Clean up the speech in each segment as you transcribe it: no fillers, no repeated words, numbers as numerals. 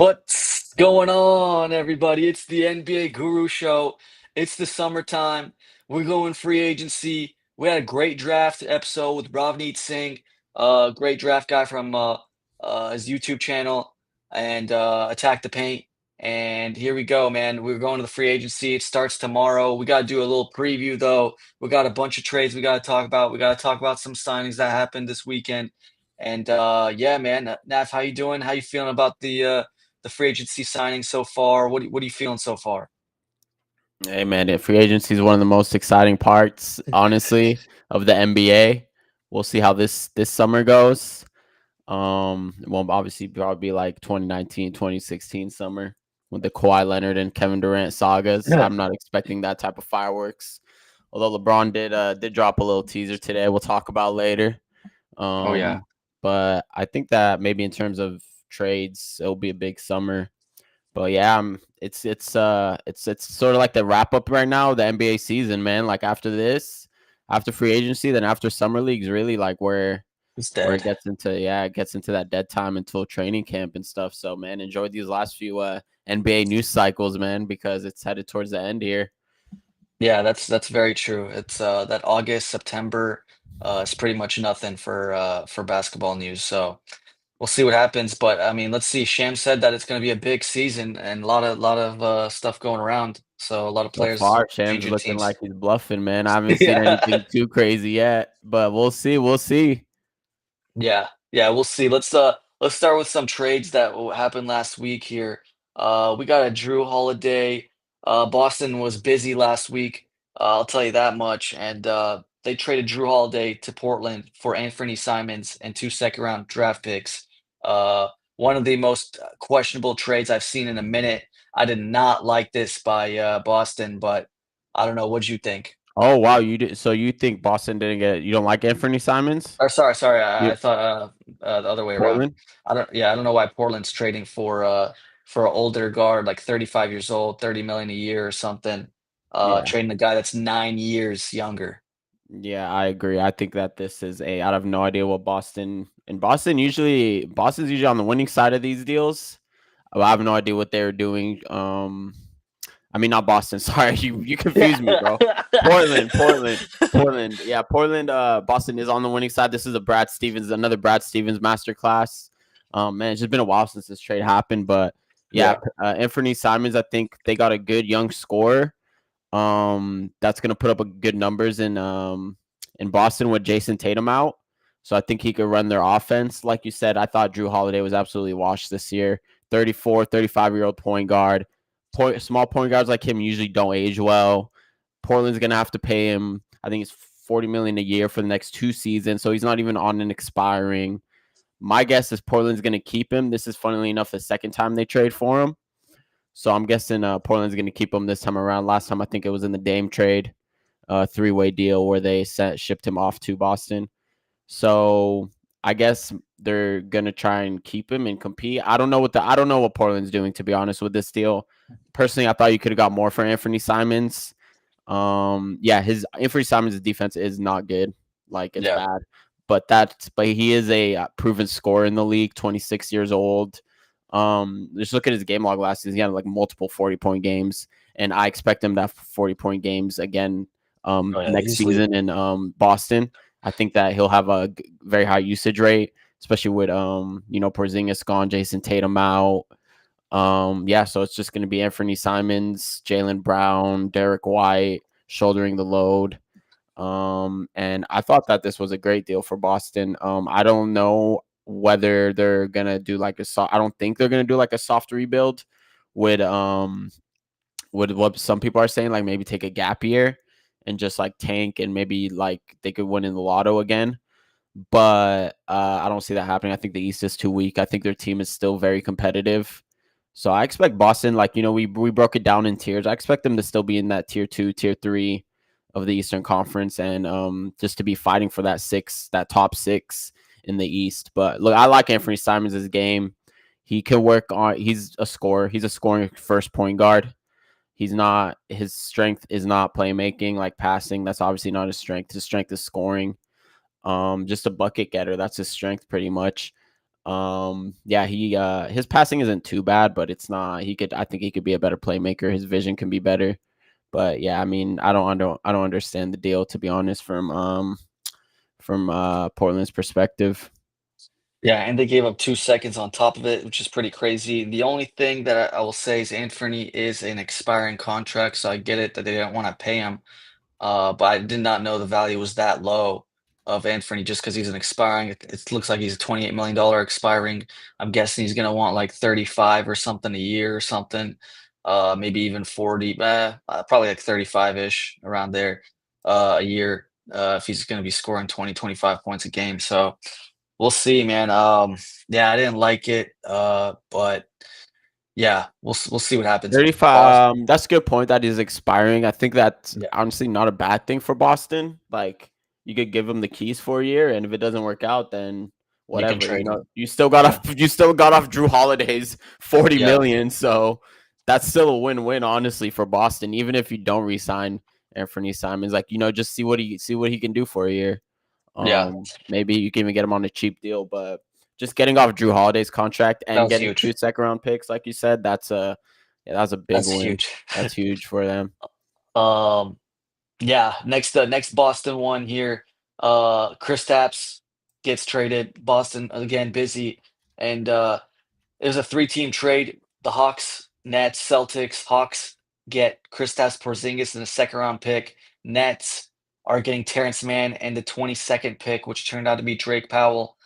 What's going on, everybody? It's the NBA Guru Show. It's the summertime. We're going free agency. We had a great draft episode with Ravneet Singh, great draft guy from his YouTube channel, and Attack the Paint. And here we go, man. We're going to the free agency. It starts tomorrow. We got to do a little preview, though. We got a bunch of trades we got to talk about. We got to talk about some signings that happened this weekend. And yeah, man, Nav, how you doing? How you feeling about the free agency signing so far? What are you feeling so far? Hey man, free agency is one of the most exciting parts, honestly, of the NBA. We'll see how this summer goes. It won't obviously probably be like 2019, 2016 summer with the Kawhi Leonard and Kevin Durant sagas. Yeah. I'm not expecting that type of fireworks. Although LeBron did drop a little teaser today, we'll talk about later. Oh yeah. Um, but I think that maybe in terms of trades, it'll be a big summer. But yeah, it's sort of like the wrap up right now of the NBA season, man. Like after this, after free agency, then after summer leagues, really like It's where it dead. gets into that dead time until training camp and stuff. So man, enjoy these last few NBA news cycles, man, because it's headed towards the end here. Yeah, that's very true. It's that August, September is pretty much nothing for basketball news. So we'll see what happens. But I mean, let's see. Sham said that it's gonna be a big season and a lot of stuff going around. So a lot of So players far, Sham's changing looking teams. like he's bluffing, man. I haven't seen Yeah. anything too crazy yet, but we'll see. We'll see. Yeah, yeah, we'll see. Let's start with some trades that happened last week here. We got a Jrue Holiday. Boston was busy last week. I'll tell you that much. And they traded Jrue Holiday to Portland for Anthony Simons and two second round draft picks. One of the most questionable trades I've seen in a minute. I did not like this by Boston, but I don't know. What'd you think? Oh wow, you did. So you think Boston didn't get? You don't like Anthony Simons? Or sorry, I You thought the other way around. Portland? I don't know why Portland's trading for an older guard, like 35 years old, 30 million a year or something. Yeah. Trading a guy that's 9 years younger. Yeah, I agree. I think that this is a I have no idea what Boston's usually on the winning side of these deals. I have no idea what they're doing. I mean not Boston, sorry. You Yeah. confused me, bro. Portland. Yeah, Portland, Boston is on the winning side. This is another Brad Stevens masterclass. Man, it's just been a while since this trade happened, but yeah, Yeah. Anthony Simons, I think they got a good young scorer. That's gonna put up a good numbers in Boston with Jason Tatum out. So I think he could run their offense. Like you said, I thought Jrue Holiday was absolutely washed this year. 34, 35-year-old point guard. Small point guards like him usually don't age well. Portland's gonna have to pay him, I think it's 40 million a year for the next 2 seasons. So he's not even on an expiring. My guess is Portland's gonna keep him. This is funnily enough the second time they trade for him. So I'm guessing Portland's going to keep him this time around. Last time I think it was in the Dame trade, three-way deal where they shipped him off to Boston. So I guess they're going to try and keep him and compete. I don't know what Portland's doing, to be honest, with this deal. Personally, I thought you could have got more for Anthony Simons. Yeah, his Anthony Simons' defense is not good. Like it's Yeah. bad. But he is a proven scorer in the league, 26 years old. Just look at his game log last season. He had like multiple 40-point games, and I expect him to have 40-point games again Oh yeah, next easily. season in Boston. I think that he'll have a very high usage rate, especially with Porzingis gone, Jason Tatum out. Yeah, so it's just going to be Anthony Simons, Jaylen Brown, Derek White shouldering the load. And I thought that this was a great deal for Boston. I don't know whether they're gonna do like I don't think they're gonna do like a soft rebuild with what some people are saying, like maybe take a gap year and just like tank and maybe like they could win in the lotto again. But I don't see that happening. I think the East is too weak. I think their team is still very competitive. So I expect Boston, like, we broke it down in tiers. I expect them to still be in that tier 2, tier 3 of the Eastern Conference and just to be fighting for that top 6 in the East. But look, I like Anthony Simons' game. He's a scorer. He's a scoring first point guard. His strength is not playmaking, like passing. That's obviously not his strength. His strength is scoring. Just a bucket getter. That's his strength pretty much. Yeah, he his passing isn't too bad, but it's not. I think he could be a better playmaker. His vision can be better. But yeah, I mean, I don't understand the deal, to be honest, from Portland's perspective. Yeah, and they gave up 2 seconds on top of it, which is pretty crazy. The only thing that I will say is Anthony is an expiring contract, so I get it that they don't want to pay him. But I did not know the value was that low of Anthony just because he's an expiring. It looks like he's a $28 million expiring. I'm guessing he's gonna want like 35 or something a year or something. Maybe even 40, probably like 35-ish around there a year. If he's gonna be scoring 20, 25 points a game. So we'll see, man. Yeah, I didn't like it. But yeah, we'll see what happens. Boston, 35. That's a good point. That is expiring. I think that's yeah, honestly not a bad thing for Boston. Like you could give him the keys for a year, and if it doesn't work out, then you can whatever. You trade know, him. off. You still got off Jrue Holiday's 40 Yeah, million. So that's still a win-win, honestly, for Boston. Even if you don't resign Anthony Simons, like just see what he can do for a year. yeah, Maybe you can even get him on a cheap deal, but just getting off Jrue Holiday's contract that and was getting two huge. second round picks, like you said, that's a big That's win. huge. That's huge for them. Um, yeah, next Boston one here. Kristaps gets traded. Boston again busy, and it was a three-team trade. The Hawks, Nets, Celtics. Hawks get Kristaps Porzingis in the second round pick. Nets are getting Terrence Mann and the 22nd pick, which turned out to be Drake Powell,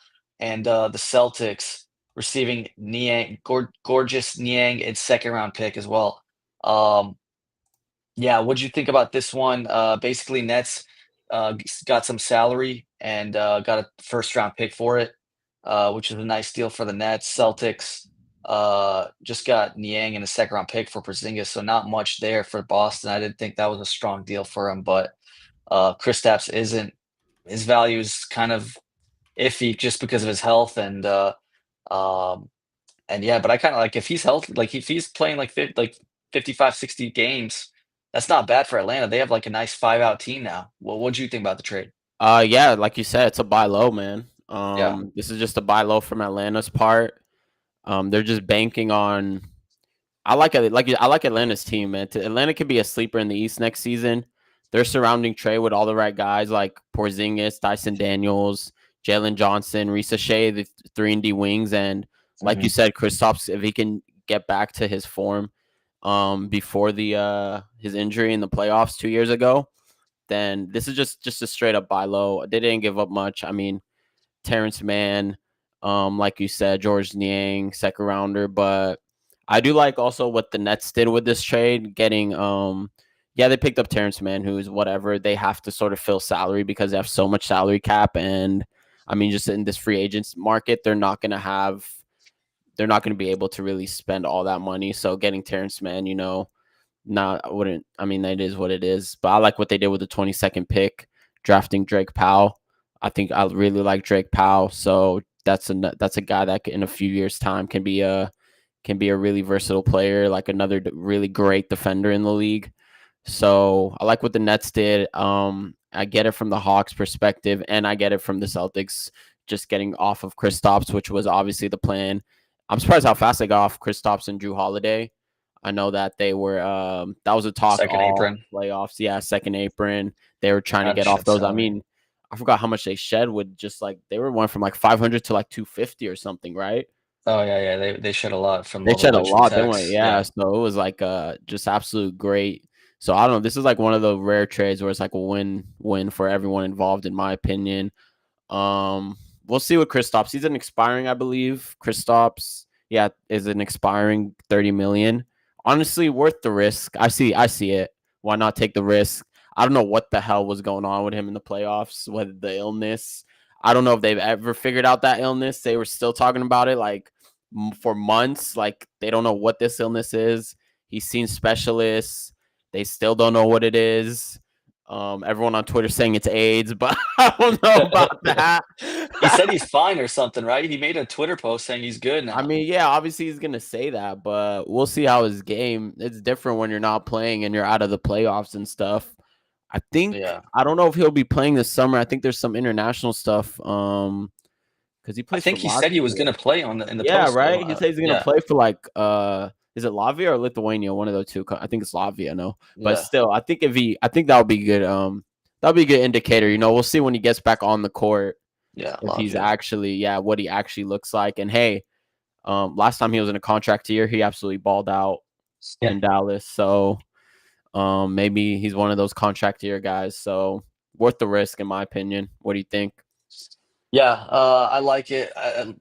and the Celtics receiving Niang, gorgeous Niang and second round pick as well. Um, yeah, what'd you think about this one? Basically, Nets got some salary and got a first round pick for it, which is a nice deal for the Nets. Celtics just got Niang and a second round pick for Porzingis, so not much there for Boston. I didn't think that was a strong deal for him, but Kristaps isn't. His value is kind of iffy just because of his health um, and yeah, but I kind of like if he's healthy, like if he's playing like 55, 60 games, that's not bad for Atlanta. They have like a nice 5 out team now. Well, what do you think about the trade? Yeah, like you said, it's a buy low, man. Yeah. This is just a buy low from Atlanta's part. They're just banking on. I like Atlanta's team, man. Atlanta could be a sleeper in the East next season. They're surrounding Trey with all the right guys like Porzingis, Dyson Daniels, Jalen Johnson, Risa Shea, the 3-and-D wings, and like you Hmm. said, Kristaps, if he can get back to his form before the his injury in the playoffs 2 years ago, then this is just a straight up buy low. They didn't give up much. I mean, Terrence Mann, like you said, George Niang, second rounder. But I do like also what the Nets did with this trade, getting yeah, they picked up Terrence Mann, who's whatever. They have to sort of fill salary because they have so much salary cap, and I mean, just in this free agents market, they're not gonna be able to really spend all that money. So getting Terrence Mann, not I wouldn't. I mean, that is what it is. But I like what they did with the 22nd pick, drafting Drake Powell. I think I really like Drake Powell. So that's a guy that in a few years' time can be a really versatile player, like another really great defender in the league. So I like what the Nets did. I get it from the Hawks perspective, and I get it from the Celtics just getting off of Kristaps, which was obviously the plan. I'm surprised how fast they got off Kristaps and Jrue Holiday. I know that they were that was a talk Second all apron. playoffs. Yeah, second apron. They were trying to Had get off shed those. I salary. mean, I forgot how much they shed with just like they were one from like 500 to like 250 or something, right? Oh yeah, yeah. They shed a lot from They all the shed a luxury lot, didn't we? tax. Yeah. Yeah. So it was like just absolute great. So I don't know. This is like one of the rare trades where it's like a win for everyone involved, in my opinion. Um, we'll see with Kristaps. He's an expiring, I believe. Kristaps, yeah, is an expiring 30 million. Honestly, worth the risk. I see it. Why not take the risk? I don't know what the hell was going on with him in the playoffs, whether the illness. I don't know if they've ever figured out that illness. They were still talking about it like for months. Like they don't know what this illness is. He's seen specialists. They still don't know what it is. Everyone on Twitter saying it's AIDS, but I don't know about that. He said he's fine or something, right? He made a Twitter post saying he's good I now. mean, yeah, obviously he's gonna say that, but we'll see how his game. It's different when you're not playing and you're out of the playoffs and stuff. I Yeah. don't know if he'll be playing this summer. I think there's some international stuff. because he I plays for think he said he was Latvia. gonna play on the in the Yeah, post. right. He says he's gonna Yeah, play for like is it Latvia or Lithuania? One of those two. I think it's Latvia. No, but yeah, still, I think that would be good. That'll be a good indicator. We'll see when he gets back on the court yeah. if he's Latvia. actually what he actually looks like. And hey, last time he was in a contract year, he absolutely balled out Yeah. in Dallas. So maybe he's one of those contract year guys. So worth the risk, in my opinion. What do you think? Yeah, I like it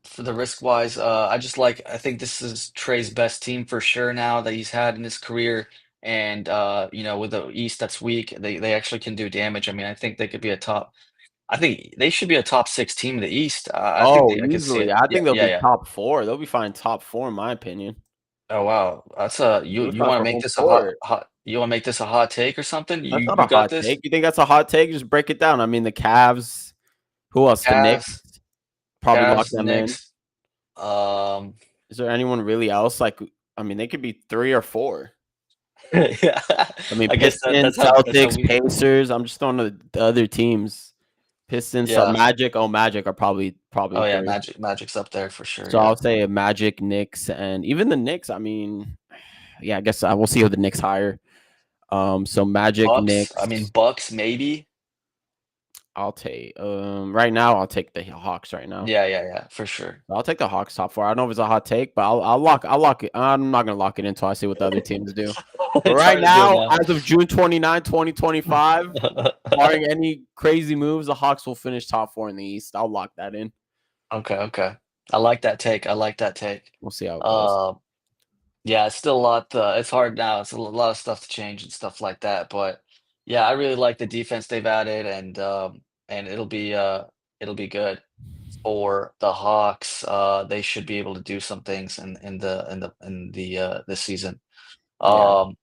for the risk wise. I think this is Trey's best team for sure now that he's had in his career. And with the East that's weak, they actually can do damage. I mean, I think they could be a top. I think they should be a top six team in the East. Oh, I could see easily. it. I Yeah, think they'll yeah, be yeah. top four. They'll be fine top four, in my opinion. Oh wow, that's a They'll be you fine want to for make home this a court. you want to make this a hot take or something? That's not a You got hot this? take. You think that's a hot take? Just break it down. I mean, the Cavs. Who else? The Knicks. Cavs, Probably lock Cavs, them in. Knicks. Um, Is there anyone really else? Like, I mean, they could be 3 or 4. yeah, I mean, I guess Pistons, that's how Celtics, we. Pacers. I'm just throwing the other teams. Pistons, Yeah. Magic. Oh, Magic are probably Oh yeah, third. Magic's up there for sure. So Yeah. I'll say a Magic, Knicks, and even the Knicks. I mean, yeah, I guess we'll see who the Knicks hire. So Magic, Bucks. I mean Knicks. Bucks maybe. I'll take. Right now, I'll take the Hawks. Right now, Yeah, yeah, yeah, for sure. I'll take the Hawks top four. I don't know if it's a hot take, but I'll lock it. I'm not gonna lock it until I see what the other teams do. But It's right hard to do it now, now. as of June 29, 2025, barring any crazy moves, the Hawks will finish top four in the East. I'll lock that in. Okay, okay. I like that take. I like that take. We'll see how it goes. Um, yeah, it's still a lot. It's hard now. It's a lot of stuff to change and stuff like that. But yeah, I really like the defense they've added, and it'll be good for the Hawks. They should be able to do some things in the this season. Yeah, Um,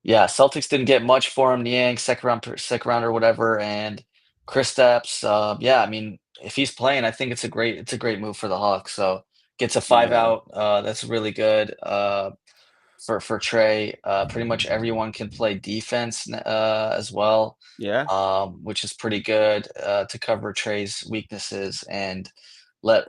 Yeah, Celtics didn't get much for him, Niang, second round or whatever, and Kristaps, yeah, I mean, if he's playing, I think it's a great move for the Hawks. So gets a 5 yeah, out, that's really good for Trey. Pretty much everyone can play defense as well, yeah, which is pretty good to cover Trey's weaknesses and let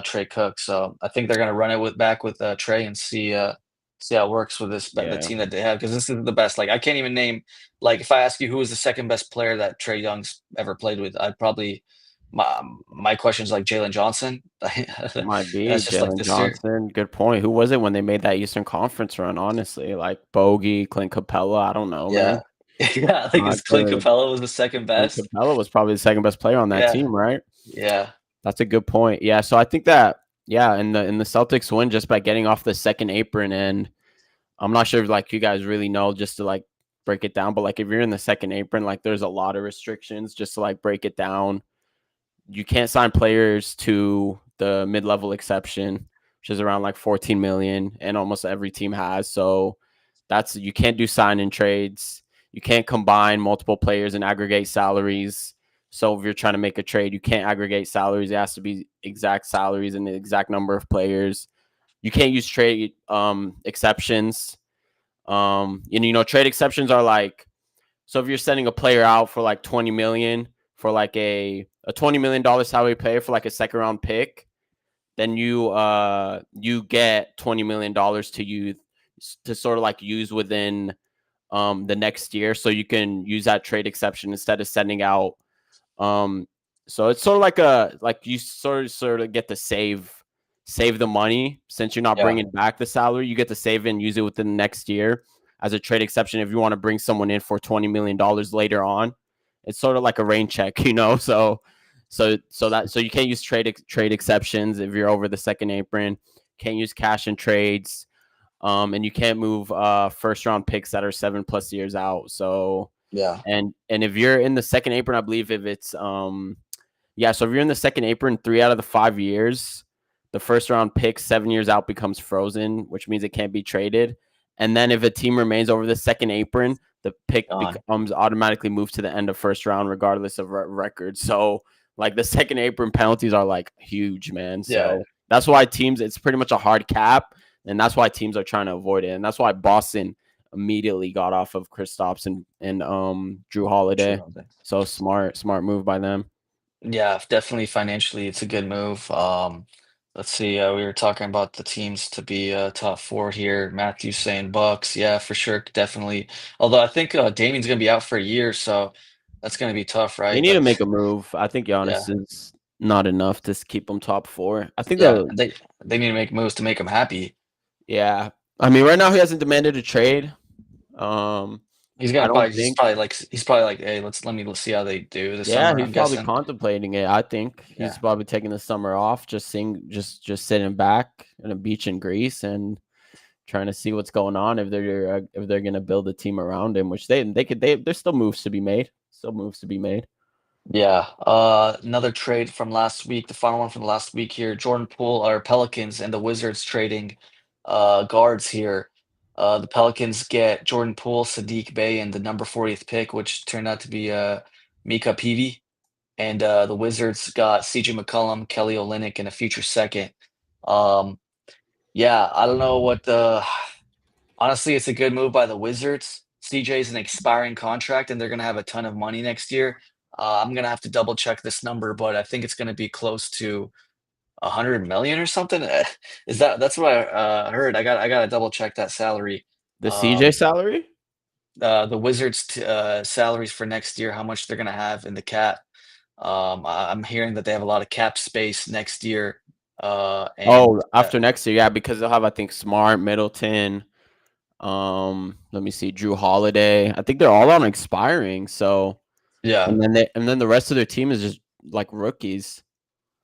Trey cook. So I think they're gonna run it back with Trey and see how it works with the yeah. team that they have because this is the best. Like I can't even name like if I ask you who is the second best player that Trey Young's ever played with, I'd probably my question is like Jalen Johnson. Might be That's just like Jalen this year. Johnson. Good point. Who was it when they made that Eastern Conference run? Honestly, like Bogey, Clint Capella. I don't know, Yeah. man. Yeah, I think Not it's Clint good. Capella was the second Clint best. Capella was probably the second best player on that Yeah. team, right? Yeah. That's a good point. Yeah, so I think that in the Celtics win just by getting off the second apron, and I'm not sure if like you guys really know just to like break it down, but like if you're in the second apron, like there's a lot of restrictions just to like break it down. You can't sign players to the mid-level exception, which is around like 14 million, and almost every team has. So you can't do sign in trades. You can't combine multiple players and aggregate salaries. So if you're trying to make a trade, you can't aggregate salaries. It has to be exact salaries and the exact number of players. You can't use trade exceptions. Trade exceptions are like, so if you're sending a player out for like 20 million for like a $20 million salary player for like a second round pick, then you get $20 million to use to sort of like use within the next year, so you can use that trade exception instead of sending out. Um, so it's sort of like you sort of get to save the money since you're not Yeah. bringing back the salary. You get to save it and use it within the next year as a trade exception if you want to bring someone in for $20 million later on. It's sort of like a rain check, So you can't use trade exceptions if you're over the second apron. Can't use cash in trades. And you can't move first round picks that are 7+ years out. So Yeah. and if you're in the second apron, I believe if it's so if you're in the second apron 3 out of the 5 years, the first round pick 7 years out becomes frozen, which means it can't be traded. And then if a team remains over the second apron, the pick Gone. becomes automatically moved to the end of first round, regardless of record. So like the second apron penalties are like huge, man. Yeah. So that's why it's pretty much a hard cap, and that's why teams are trying to avoid it. And that's why Boston immediately got off of Kristaps and Jrue Holiday. True. So smart move by them. Yeah, definitely financially, it's a good move. Let's see. We were talking about the teams to be top four here. Matthew saying Bucks. Yeah, for sure, definitely. Although I think Damian's gonna be out for a year, so that's gonna be tough, They right? need to But make a move. I think yeah, Giannis is not enough to keep them top four. I think yeah, the they need to make moves to make him happy. yeah. I mean, right now he hasn't demanded a trade. Um, I don't think. He's probably like, hey, let's see how they do this Yeah, summer. he's I'm probably guessing. contemplating it. I think he's Yeah, probably taking the summer off, just sitting back on a beach in Greece and trying to see what's going on if they're gonna build a team around him, which there's still moves to be made. Still moves to be made. yeah. Another trade from last week, the final one from last week here. Jordan Poole, our Pelicans and the Wizards trading guards here. The Pelicans get Jordan Poole, Sadiq Bey, and the number 40th pick, which turned out to be Mika Peavy. And the Wizards got CJ McCollum, Kelly Olynyk, and a future second. Um, yeah, I don't know what the honestly, it's a good move by the Wizards. CJ is an expiring contract, and they're going to have a ton of money next year. I'm going to have to double check this number, but I think it's going to be close to 100 million or something. Is that's what I heard? I got to double check that salary. The CJ Um, salary? the Wizards salaries for next year, how much they're going to have in the cap. I'm hearing that they have a lot of cap space next year. And Oh, after next year, yeah, because they'll have I think Smart, Middleton. Let me see, Jrue Holiday. I think they're all on expiring. So yeah. and then the rest of their team is just like rookies.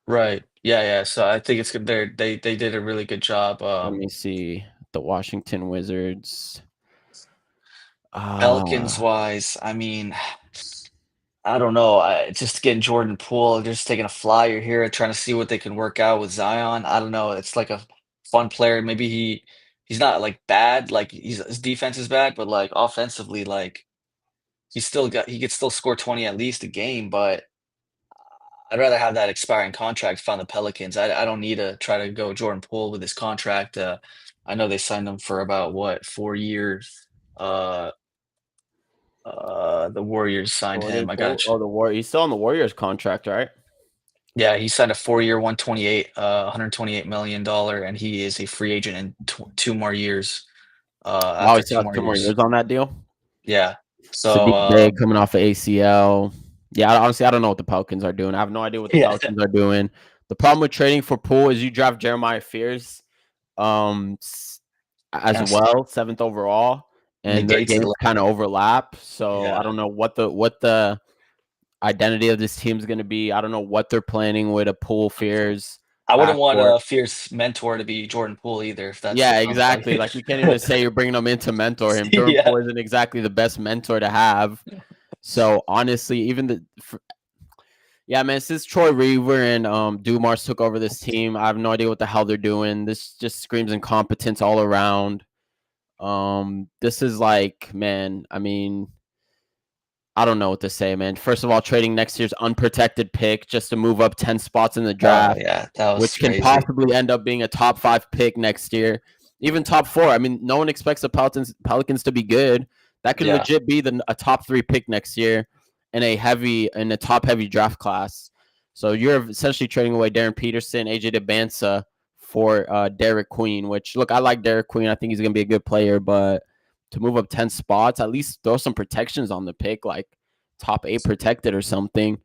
Right. Yeah, yeah. So I think it's good. They did a really good job. Let me see the Washington Wizards. Pelicans Ah, wise, I mean, I don't know. Just getting Jordan Poole, they're just taking a flyer here, trying to see what they can work out with Zion. I don't know. It's like a fun player. Maybe he's not like bad. Like his defense is bad, but like offensively, like he could still score 20 at least a game. But I'd rather have that expiring contract found the Pelicans. I don't need to try to go Jordan Poole with his contract. I know they signed him for about what 4 years. Uh, the Warriors signed Jordan him. I got Poole. Oh, the War. He's still on the Warriors contract, right? yeah, he signed a 4 year, 128 million dollar, and he is a free agent in 2 more years. Wow, After he still two has more 2 more years, years on that deal. yeah. So Sadiq Bey coming off of ACL. Yeah, honestly, I don't know what the Pelicans are doing. I have no idea what the yeah, Pelicans are doing. The problem with trading for Poole is you draft Jeremiah Fears, um, as kind of well, seventh overall, and their negates it a games little kind of bit. overlap. So I Yeah, don't know what the identity of this team is going to be. I don't know what they're planning with a Poole Fears I wouldn't want backcourt. a fierce mentor to be Jordan Poole either. If that's Yeah, what I'm exactly. talking. Like you can't even say you're bringing them in to mentor him. Jordan Yeah, Poole isn't exactly the best mentor to have. So honestly, yeah, man, since Troy Weaver and Dumars took over this team, I have no idea what the hell they're doing. This just screams incompetence all around. This is like, man, I mean, I don't know what to say, man. First of all, trading next year's unprotected pick just to move up 10 spots in the oh draft, yeah, that was which can crazy. possibly end up being a top 5 pick next year, even top 4. I mean, no one expects the Pelicans to be good. That could Yeah, legit be a top 3 pick next year in a top heavy draft class. So you're essentially trading away Darren Peterson, AJ DeBansa for Derek Queen, which look, I like Derek Queen. I think he's going to be a good player, but to move up 10 spots, at least throw some protections on the pick, like top 8 protected or something.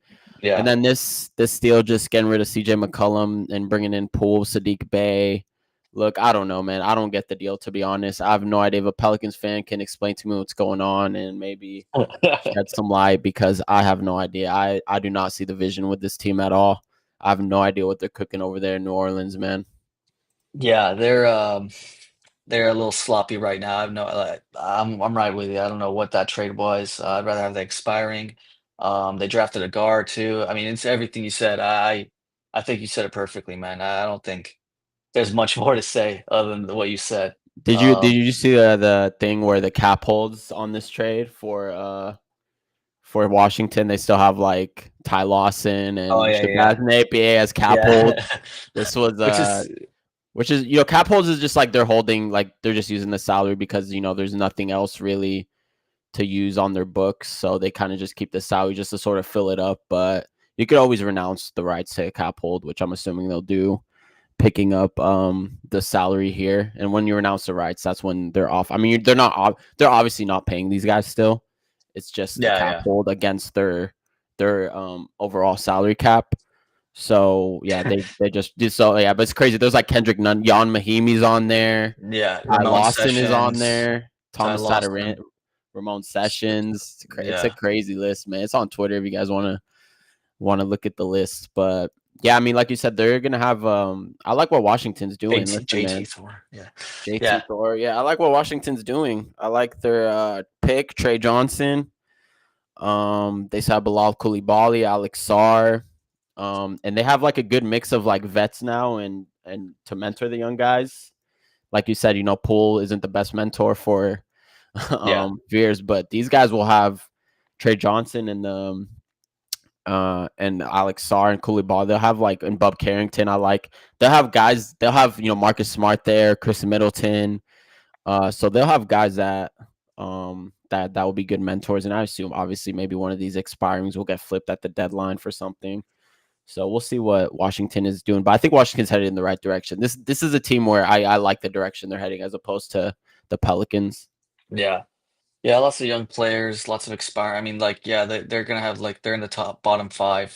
And yeah. then this deal just getting rid of CJ McCollum and bringing in Poole, Sadiq Bey. Look, I don't know, man. I don't get the deal, to be honest. I have no idea if a Pelicans fan can explain to me what's going on and maybe shed some light because I have no idea. I do not see the vision with this team at all. I have no idea what they're cooking over there in New Orleans, man. Yeah, they're a little sloppy right now. I have no, I'm right with you. I don't know what that trade was. I'd rather have the expiring. They drafted a guard too. I mean, it's everything you said. I think you said it perfectly, man. I don't think there's much more to say other than what you said. Did Um, you see the thing where the cap holds on this trade for Washington? They still have like Ty Lawson oh and yeah, Shabazz yeah, Napier as cap holds. yeah. This was Which is which is cap holds is just like they're holding like they're just using the salary because there's nothing else really to use on their books, so they kind of just keep the salary just to sort of fill it up. But You could always renounce the rights to a cap hold, which I'm assuming they'll do, picking up the salary here. And when you renounce the rights, that's when they're off. I mean, they're obviously not paying these guys still. It's just the Yeah, cap yeah. hold against their overall salary cap. So yeah, they just do so yeah, but it's crazy. There's like Kendrick Nunn, Jan Mahimi's on there, Yeah, Ty Ramon Lawson is on Sessions, there, Ty Thomas Sadaran, Lawson. Ramon Sessions. It's a Yeah, crazy list, man. It's on Twitter if you guys want to look at the list. But yeah, I mean, like you said, they're gonna have. I like what Washington's doing. Listen, JT man, Thor. Yeah, JT yeah, Thor. Yeah, I like what Washington's doing. I like their pick, Trey Johnson. They saw Bilal Koulibaly, Alex Sarr. And they have like a good mix of like vets now and to mentor the young guys. Like you said, Poole isn't the best mentor for yeah, Veers, but these guys will have Trey Johnson and Alex Sarr and Koulibaly. They'll have like and Bub Carrington. They'll have guys. They'll have Marcus Smart there, Chris Middleton. So they'll have guys that will be good mentors. And I assume obviously maybe one of these expirings will get flipped at the deadline for something. So we'll see what Washington is doing. But I think Washington's headed in the right direction. This is a team where I like the direction they're heading as opposed to the Pelicans. yeah. Yeah, lots of young players, lots of expire. I mean, like, yeah, they're gonna have like they're in the top bottom five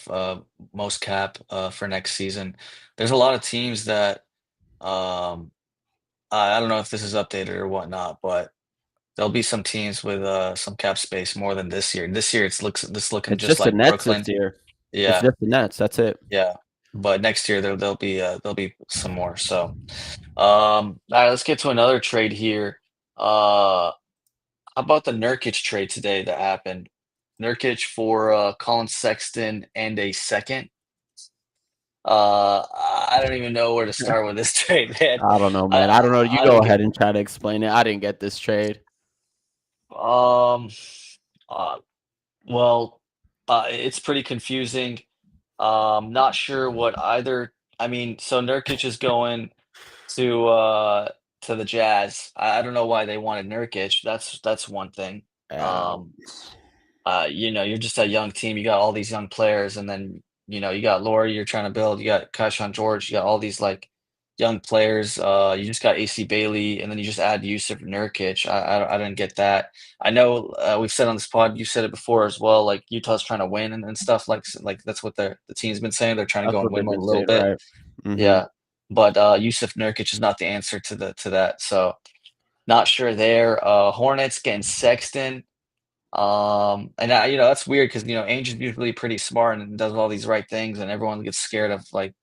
most cap for next season. There's a lot of teams that um I don't know if this is updated or whatnot, but there'll be some teams with some cap space more than this year. This year it's looking It's just just the like Nets this Brooklyn. year. It's Yeah, just the Nets. That's it. yeah. But next year there'll be some more. So all right, let's get to another trade here. How about the Nurkic trade today that happened? Nurkic for Collin Sexton and a second. I don't even know where to start with this trade, man. I don't know, I man. I don't know. You I go don't get ahead and try to explain it. I didn't get this trade. um uh well it's pretty confusing. Not sure what either. I mean, so Nurkic is going to uh to the Jazz. I don't know why they wanted Nurkic. That's one thing. Yeah, Um you're just a young team. You got all these young players, and then you got Laurie. You're trying to build. You got Kaishan George. You got all these like young players. You just got AC Bailey, and then you just add Yusuf Nurkic. I didn't get that. I know we've said on this pod. You said it before as well. Like Utah's trying to win and stuff. Like that's what the team's been saying. They're trying to that's go and what win they've one a been little saying, bit. right? Mm-hmm. Yeah, but Yusuf Nurkic is not the answer to that. So not sure there. Hornets getting Sexton. And that's weird because Ainge is usually pretty smart and does all these right things, and everyone gets scared of like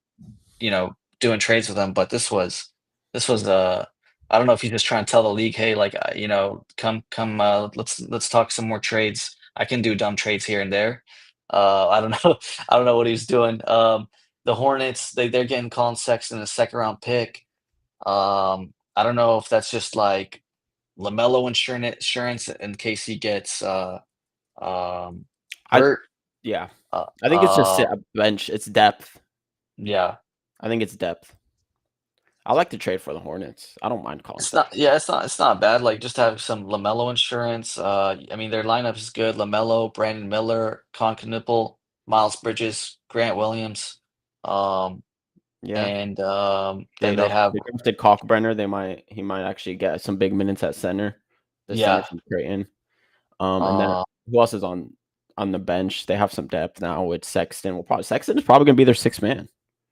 doing trades with him. But this was I don't know if he's just trying to tell the league, hey, like come, let's talk some more trades. I can do dumb trades here and there. I don't know, I don't know what he's doing. The Hornets, they're getting Colin Sexton a second round pick. I don't know if that's just like LaMelo insurance in case he gets um, I hurt. Yeah. Uh, I think it's just uh, a bench. It's depth. yeah, I think it's depth. I like to trade for the Hornets. I don't mind Colin it's not. Sexton. Yeah, it's not bad. Like just have some Lamelo insurance. I mean their lineup is good. Lamelo, Brandon Miller, Conknipple, Miles Bridges, Grant Williams, um, Yeah. and They then they have drafted Kalkbrenner. He might actually get some big minutes at center. The center yeah, from Creighton. And then uh, who else is on the bench? They have some depth now with Sexton. Sexton is probably gonna be their sixth man.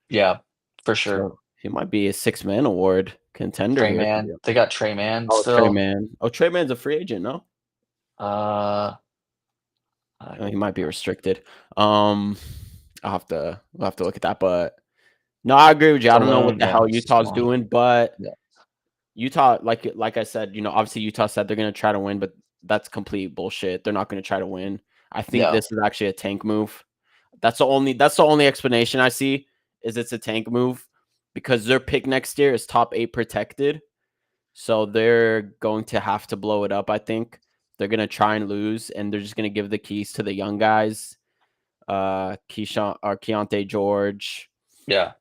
yeah, for sure. So he might be a six-man award contender Trey here. Man, they got Trey Man Oh, Trey still. Man. Oh, Trey Man's a free agent, no? Uh, I, He might be restricted. Um, we'll have to look at that. But no, I agree with you. I don't know what Saloon, the yeah, hell Utah's Swan, doing, but yeah, Utah, like I said, obviously Utah said they're gonna try to win, but that's complete bullshit. They're not gonna try to win. I think yeah, this is actually a tank move. That's the only explanation I see is it's a tank move because their pick next year is top 8 protected. So they're going to have to blow it up, I think. They're gonna try and lose, and they're just gonna give the keys to the young guys, Keyshawn or Keontae George, yeah,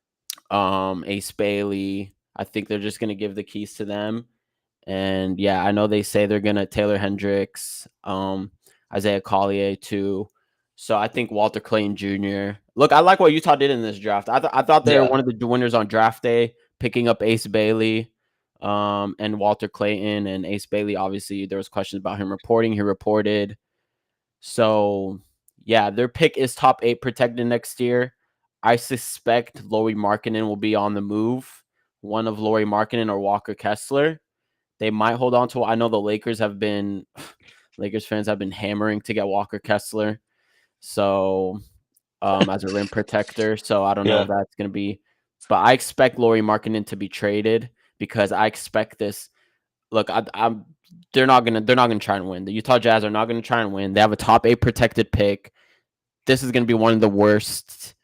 Ace Bailey. I think they're just gonna give the keys to them. And yeah, I know they say they're gonna Taylor Hendricks, Isaiah Collier too. So I think Walter Clayton Jr. Look, I like what Utah did in this draft. I thought they were Yeah. one of the winners on draft day, picking up Ace Bailey, and Walter Clayton. And Ace Bailey, obviously, there was questions about him reporting. He reported. So, yeah, their pick is top 8 protected next year. I suspect Lauri Markkanen will be on the move. One of Lauri Markkanen or Walker Kessler. They might hold on to. I know the Lakers have been Lakers fans have been hammering to get Walker Kessler. So, as a rim protector. So I don't know if Yeah. that's going to be, but I expect Lauri Markkanen to be traded because I expect this. Look, I'm they're not gonna try and win. The Utah Jazz are not gonna try and win. They have a top 8 protected pick. This is gonna be one of the worst.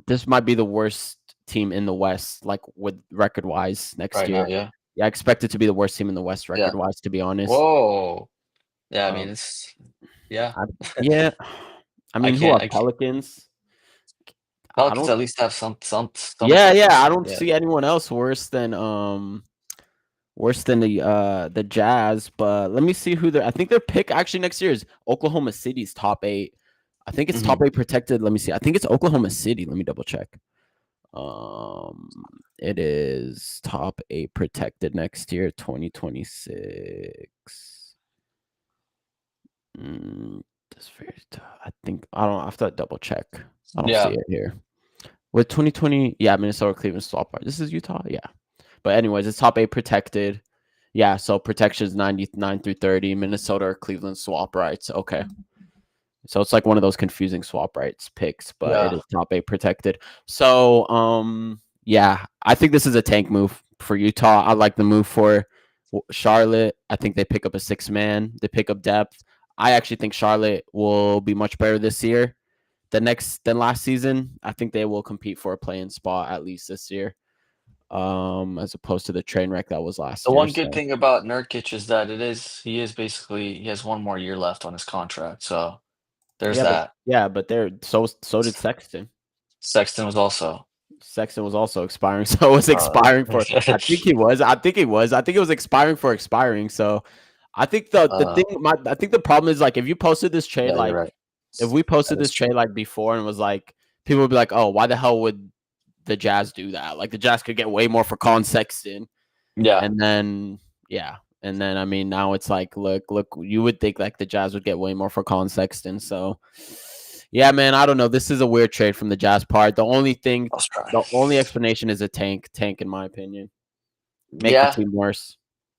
This might be the worst team in the West, like with record wise next Right year. now, yeah. Yeah, I expect it to be the worst team in the West Yeah. record wise. To be honest, Whoa. Yeah, I mean, um, yeah. I, yeah. I I mean, who can't, are I can't. Pelicans? I Pelicans don't. at least have some Yeah. I don't yeah. see anyone else worse than the Jazz. But let me see who I think their pick actually next year is Oklahoma City's top 8. I think it's top Mhm. 8 protected. Let me see. I think it's Oklahoma City. Let me double check. It is top 8 protected next year, 2026. That's very tough. I don't I have to double check. I don't see Yeah. it here. With 2020, yeah, Minnesota, Cleveland, swap. This is Utah, yeah. But anyways, it's top 8 protected. Yeah, so protections 99 through 30. Minnesota or Cleveland swap rights. Okay. So it's like one of those confusing swap rights picks, but it Yeah. is top 8 protected. So yeah, I think this is a tank move for Utah. I like the move for Charlotte. I think they pick up a 6-man. They pick up depth. I actually think Charlotte will be much better this year than last season. I think they will compete for a play-in spot at least this year, as opposed to the train wreck that was last The year. one good So thing about Nurkic is that he has one more year left on his contract, so there's yeah, but that. they're so did Sexton. Sexton was also, Sexton was also expiring, so it was uh expiring for. I think he was. I think he was. I think it was expiring for expiring. So I think the uh, thing. I think the problem is like if you posted this trade yeah, you're like right. if we That posted is this trade true. like before and was like people would be like, oh, why the hell would the Jazz do that? Like the Jazz could get way more for Collin Sexton. Yeah, And then yeah, and then I mean now it's like look, you would think like the Jazz would get way more for Collin Sexton. So yeah, man, I don't know. This is a weird trade from the Jazz part. I'll try. The only explanation is a tank in my opinion. Make the Yeah, team worse.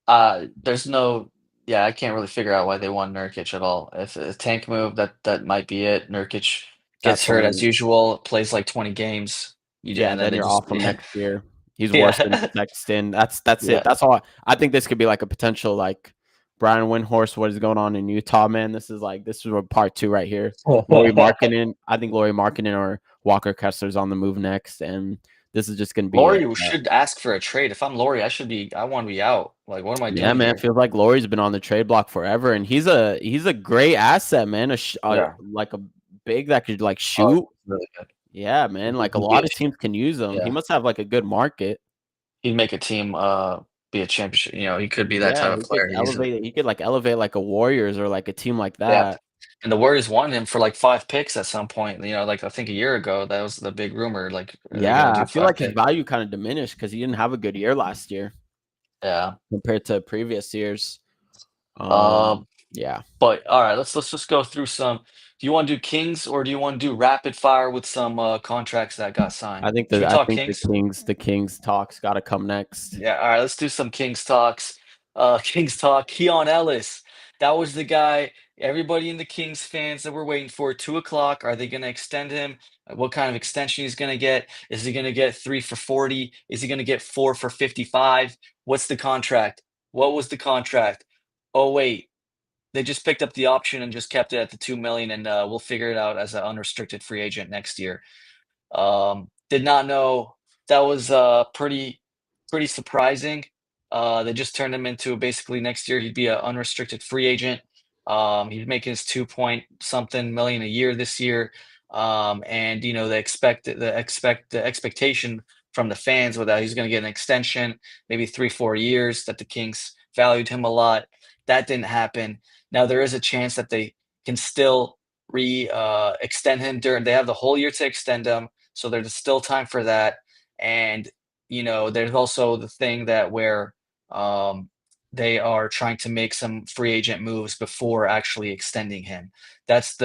there's no yeah, I can't really figure out why they want Nurkic at all. If a tank move, that might be it. Nurkic gets That's hurt as only usual, plays like 20 games, yeah. and then Then they you're just off him next year. He's worse than yeah. Sexton. That's it. Yeah. That's all. I think this could be like a potential like Brian Windhorst. What is going on in Utah, man? This is part 2 right here. Laurie Markkinen. I think Laurie Markkinen or Walker Kessler's on the move next, and this is just gonna be a Laurie should ask for a trade. If I'm Laurie, I wanna be out. Like, what am I yeah, doing man. here? Feels like Laurie's been on the trade block forever, and he's a great asset, man. Yeah. Like a big that could like Oh, shoot. really good. Yeah, man. Like a He'd be lot a of teams can use him. He yeah. must have like a good market. He'd make a team, be a championship, he could be that type Yeah, of player easily. He could like elevate like a Warriors or like a team like Yeah. that. And the Warriors wanted him for, like, 5 picks at some point, like, I think a year ago, that was the big rumor, like, are they gonna Yeah, I do feel 5 like his picks? value kind of diminished because he didn't have a good year last year Yeah. compared to previous years. Uh, Yeah, but alright, let's just go through some do you wanna do Kings or do you wanna do rapid fire with some, contracts that got signed? Should we I talk think Kings? the Kings talks got to come next. Yeah, all right, let's do some Kings talks. Kings talk. Keon Ellis. That was the guy everybody in the Kings fans that were waiting for. 2 o'clock. Are they going to extend him? What kind of extension he's going to get? Is he going to get 3 for 40? Is he going to get 4 for 55? What's the contract? What was the contract? Oh wait, they just picked up the option and just kept it at the 2 million, and we'll figure it out as an unrestricted free agent next year. Did not know that was pretty surprising. They just turned him into basically next year he'd be an unrestricted free agent. He's making his 2 point something million a year this year. And the expectation from the fans was that he's going to get an extension, maybe 3 4 years. That the Kings valued him a lot. That didn't happen. Now there is a chance that they can still extend him during. They have the whole year to extend him, so there's still time for that. And there's also the thing that where um, they are trying to make some free agent moves before actually extending him. That's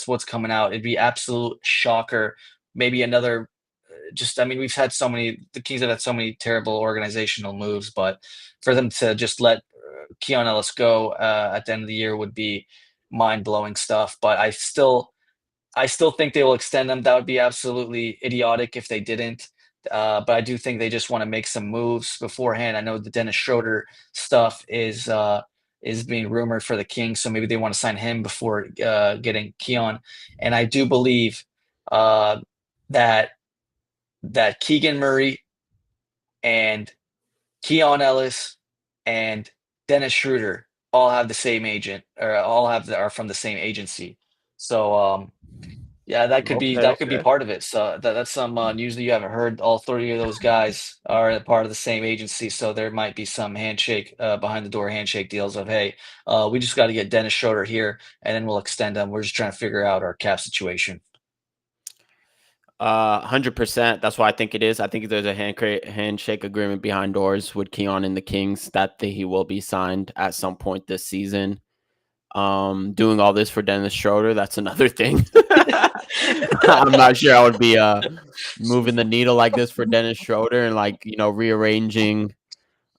what's coming out. It'd be absolute shocker. Maybe another. Just, I mean, we've had so many. The Kings have had so many terrible organizational moves, but for them to just let Keon Ellis go at the end of the year would be mind blowing stuff. But I still think they will extend them. That would be absolutely idiotic if they didn't. But I do think they just want to make some moves beforehand. I know the Dennis Schroeder stuff is being rumored for the Kings, so maybe they want to sign him before getting Keon. And I do believe uh, that Keegan Murray and Keon Ellis and Dennis Schroeder all have the same agent, or are from the same agency. So yeah, Okay, that could be okay. part of it. So that's some news that you haven't heard. All three of those guys are a part of the same agency, so there might be some handshake behind the door handshake deals of, hey, we just got to get Dennis Schroeder here, and then we'll extend them. We're just trying to figure out our cap situation. 100%. That's why I think it is. I think there's a handshake agreement behind doors with Keon and the Kings that he will be signed at some point this season. Doing all this for Dennis Schroeder, that's another thing. I'm not sure I would be moving the needle like this for Dennis Schroeder and rearranging.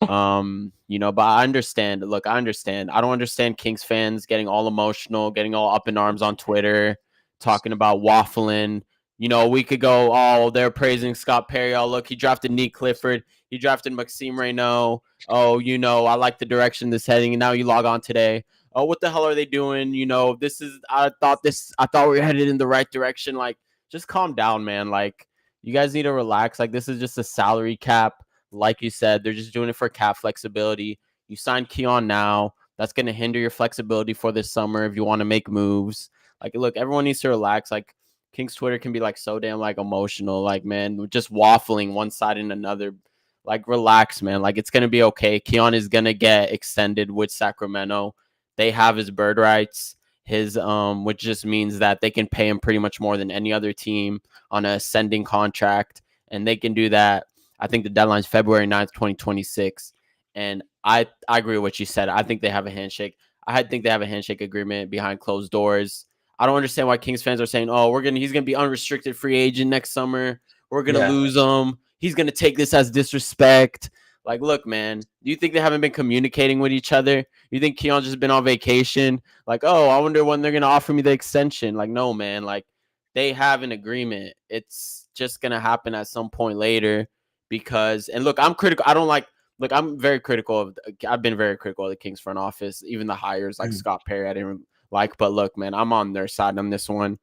But I understand. Look, I understand. I don't understand Kings fans getting all emotional, getting all up in arms on Twitter, talking about waffling. We could go, oh, they're praising Scott Perry. Oh, look, he drafted Nick Clifford. He drafted Maxime Reynaud. Oh, I like the direction this heading. And now you log on today. Oh, what the hell are they doing? I thought we were headed in the right direction. Like, just calm down, man. Like, you guys need to relax. Like, this is just a salary cap. Like you said, they're just doing it for cap flexibility. You sign Keon now. That's going to hinder your flexibility for this summer if you want to make moves. Like, look, everyone needs to relax. Like, King's Twitter can be like so damn like emotional. Like, man, just waffling one side and another. Like, relax, man. Like, it's going to be okay. Keon is going to get extended with Sacramento. They have his bird rights, which just means that they can pay him pretty much more than any other team on a ascending contract. And they can do that. I think the deadline is February 9th, 2026. And I agree with what you said. I think they have a handshake. I think they have a handshake agreement behind closed doors. I don't understand why Kings fans are saying, "Oh, he's gonna be unrestricted free agent next summer. We're gonna Yeah. lose him. He's gonna take this as disrespect." Like, look, man. Do you think they haven't been communicating with each other? You think Keon's just been on vacation? Like, oh, I wonder when they're gonna offer me the extension. Like, no, man. Like, they have an agreement. It's just gonna happen at some point later. And look, I'm critical. I don't like. Look, I'm very critical of. I've been very critical of the Kings front office, even the hires like Mhm. Scott Perry. I didn't like, but look, man, I'm on their side on this one.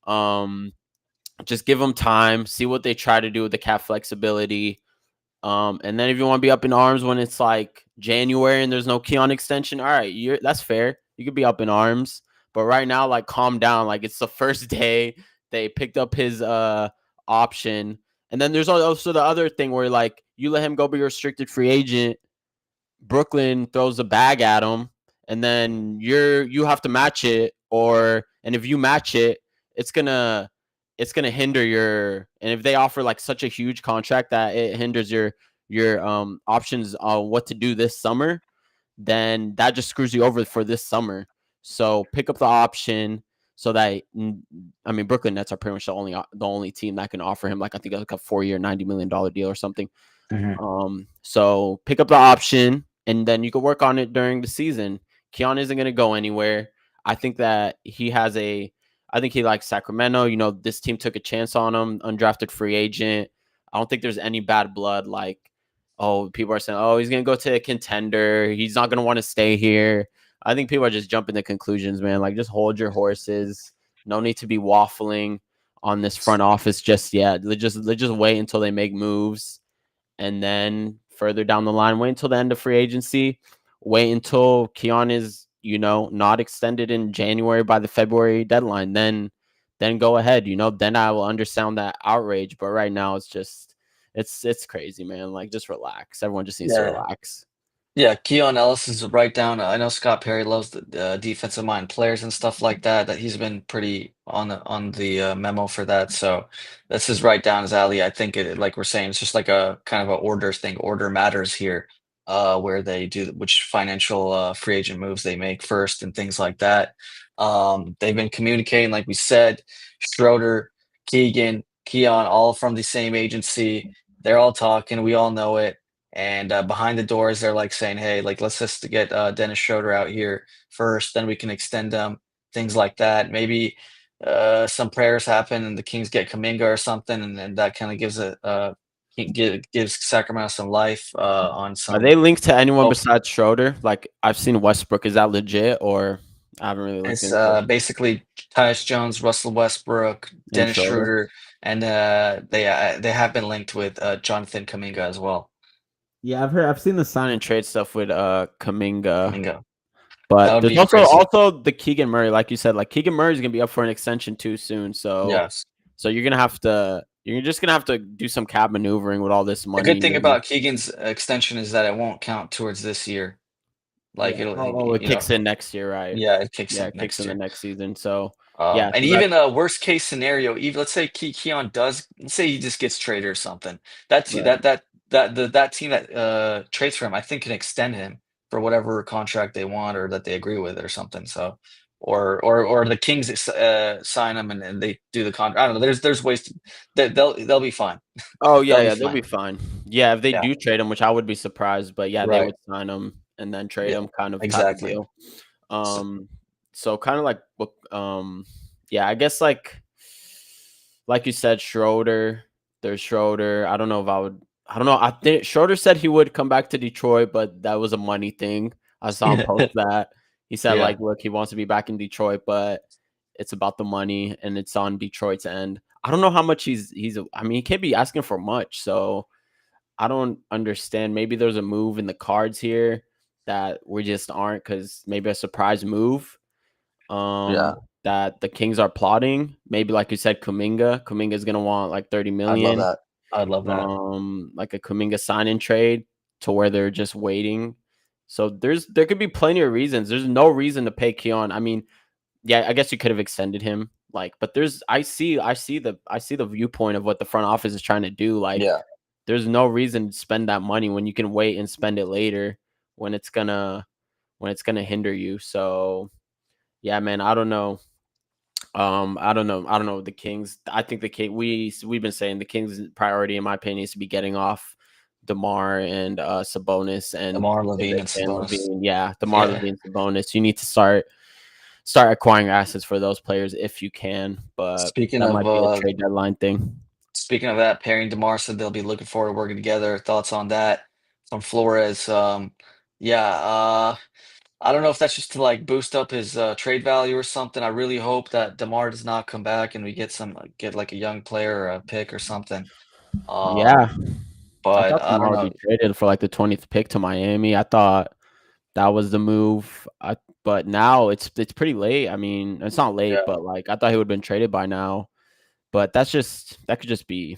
Um, just give them time, see what they try to do with the cap flexibility. And then if you want to be up in arms when it's like January and there's no Keon extension, all right, that's fair. You could be up in arms, but right now, like, calm down. Like, it's the first day they picked up his option, and then there's also the other thing where like you let him go be a restricted free agent. Brooklyn throws a bag at him, and then you have to match it, and if you match it, it's gonna hinder your. And if they offer like such a huge contract that it hinders your options on what to do this summer, then that just screws you over for this summer. So pick up the option so that Brooklyn Nets are pretty much the only team that can offer him like I think like a 4-year $90 million deal or something. Mhm. So pick up the option and then you can work on it during the season. Keon isn't going to go anywhere. I think that I think he likes Sacramento. This team took a chance on him, undrafted free agent. I don't think there's any bad blood. Like, oh, people are saying, oh, he's going to go to a contender. He's not going to want to stay here. I think people are just jumping to conclusions, man. Like, just hold your horses. No need to be waffling on this front office just yet. Let's just wait until they make moves. And then further down the line, wait until the end of free agency. Wait until Keon is, not extended in January by the February deadline. Then go ahead. Then I will understand that outrage. But right now, it's crazy, man. Like, just relax. Everyone just needs to Yeah. relax. Yeah, Keon Ellis is right down. I know Scott Perry loves the defensive mind players and stuff like that. That he's been pretty on the memo for that. So this is right down his alley. I think like we're saying, it's just like a kind of a order thing. Order matters here, where they do which financial free agent moves they make first and things like that. They've been communicating, like we said, Schroeder, Keegan, Keon, all from the same agency. They're all talking. We all know it. And behind the doors, they're like saying, "Hey, like let's just get Dennis Schroeder out here first, then we can extend them." Things like that. Maybe some prayers happen, and the Kings get Kaminga or something, and then that kind of gives gives Sacramento some life on Are some they linked to anyone hope. besides Schroeder? Like I've seen Westbrook. Is that legit, or I haven't really looked It's into it? basically Tyus Jones, Russell Westbrook, And Dennis Schroeder. Schroeder, and they have been linked with Jonathan Kaminga as well. Yeah, I've seen the sign and trade stuff with Kaminga. Kaminga, that But would there's be crazy. also the Keegan Murray, like you said, like Keegan Murray's gonna be up for an extension too soon. Yes. So you're just gonna have to do some cap maneuvering with all this The money. good thing about Keegan's extension is that it won't count towards this year. Like Yeah. Oh, it kicks in next year, right? yeah, it kicks Yeah, in it kicks next in the year. next season. So yeah, And so that even a worst case scenario, even let's say Keon does, let's say he just gets traded or something. That te- right. that team that trades for him, I think can extend him for whatever contract they want or that they agree with or something. So, or the Kings sign him and they do the contract. I don't know. There's ways to they'll be fine. Oh yeah, They'll be yeah, they'll fine. be fine. Yeah, if they Yeah. do trade him, which I would be surprised, but yeah, they Right. would sign him and then trade Yeah. him, kind of type of Exactly. deal. So, So kind of like what, yeah, I guess like you said, Schroeder. There's Schroeder. I don't know if I would. I don't know. I think Schroeder said he would come back to Detroit, but that was a money thing. I saw him post that. He said yeah. like, look, he wants to be back in Detroit, but it's about the money and it's on Detroit's end. I don't know how much he's. I mean, he can't be asking for much, so I don't understand. Maybe there's a move in the cards here that we just aren't, because maybe a surprise move Yeah. that the Kings are plotting. Maybe like you said, Kuminga. Kuminga's gonna want like 30 I'd love million. that. I'd love that. Like a Kuminga sign and trade to where they're just waiting. So there could be plenty of reasons. There's no reason to pay Keon. I mean, yeah, I guess you could have extended him. Like, but I see the viewpoint of what the front office is trying to do. Like, Yeah. there's no reason to spend that money when you can wait and spend it later when it's gonna hinder you. So yeah, man, I don't know. I don't know. The Kings. I think the King. We've been saying the Kings' priority, in my opinion, is to be getting off DeMar and Sabonis, and DeMar if Levine they and can Sabonis. Levine, yeah, DeMar Yeah. Levine, Sabonis. You need to start acquiring assets for those players if you can, but Speaking that of might be a trade deadline thing. speaking of that, pairing DeMar said they'll be looking forward to working together. Thoughts on that from Flores? Yeah, I don't know if that's just to like boost up his trade value or something. I really hope that DeMar does not come back and we get like a young player or a pick or something. Um, Yeah, I but thought I don't DeMar would know. be traded for like the 20th pick to Miami. I thought that was the move. But now it's pretty late. I mean, it's not late, Yeah. but like I thought he would have been traded by now. But that could just be,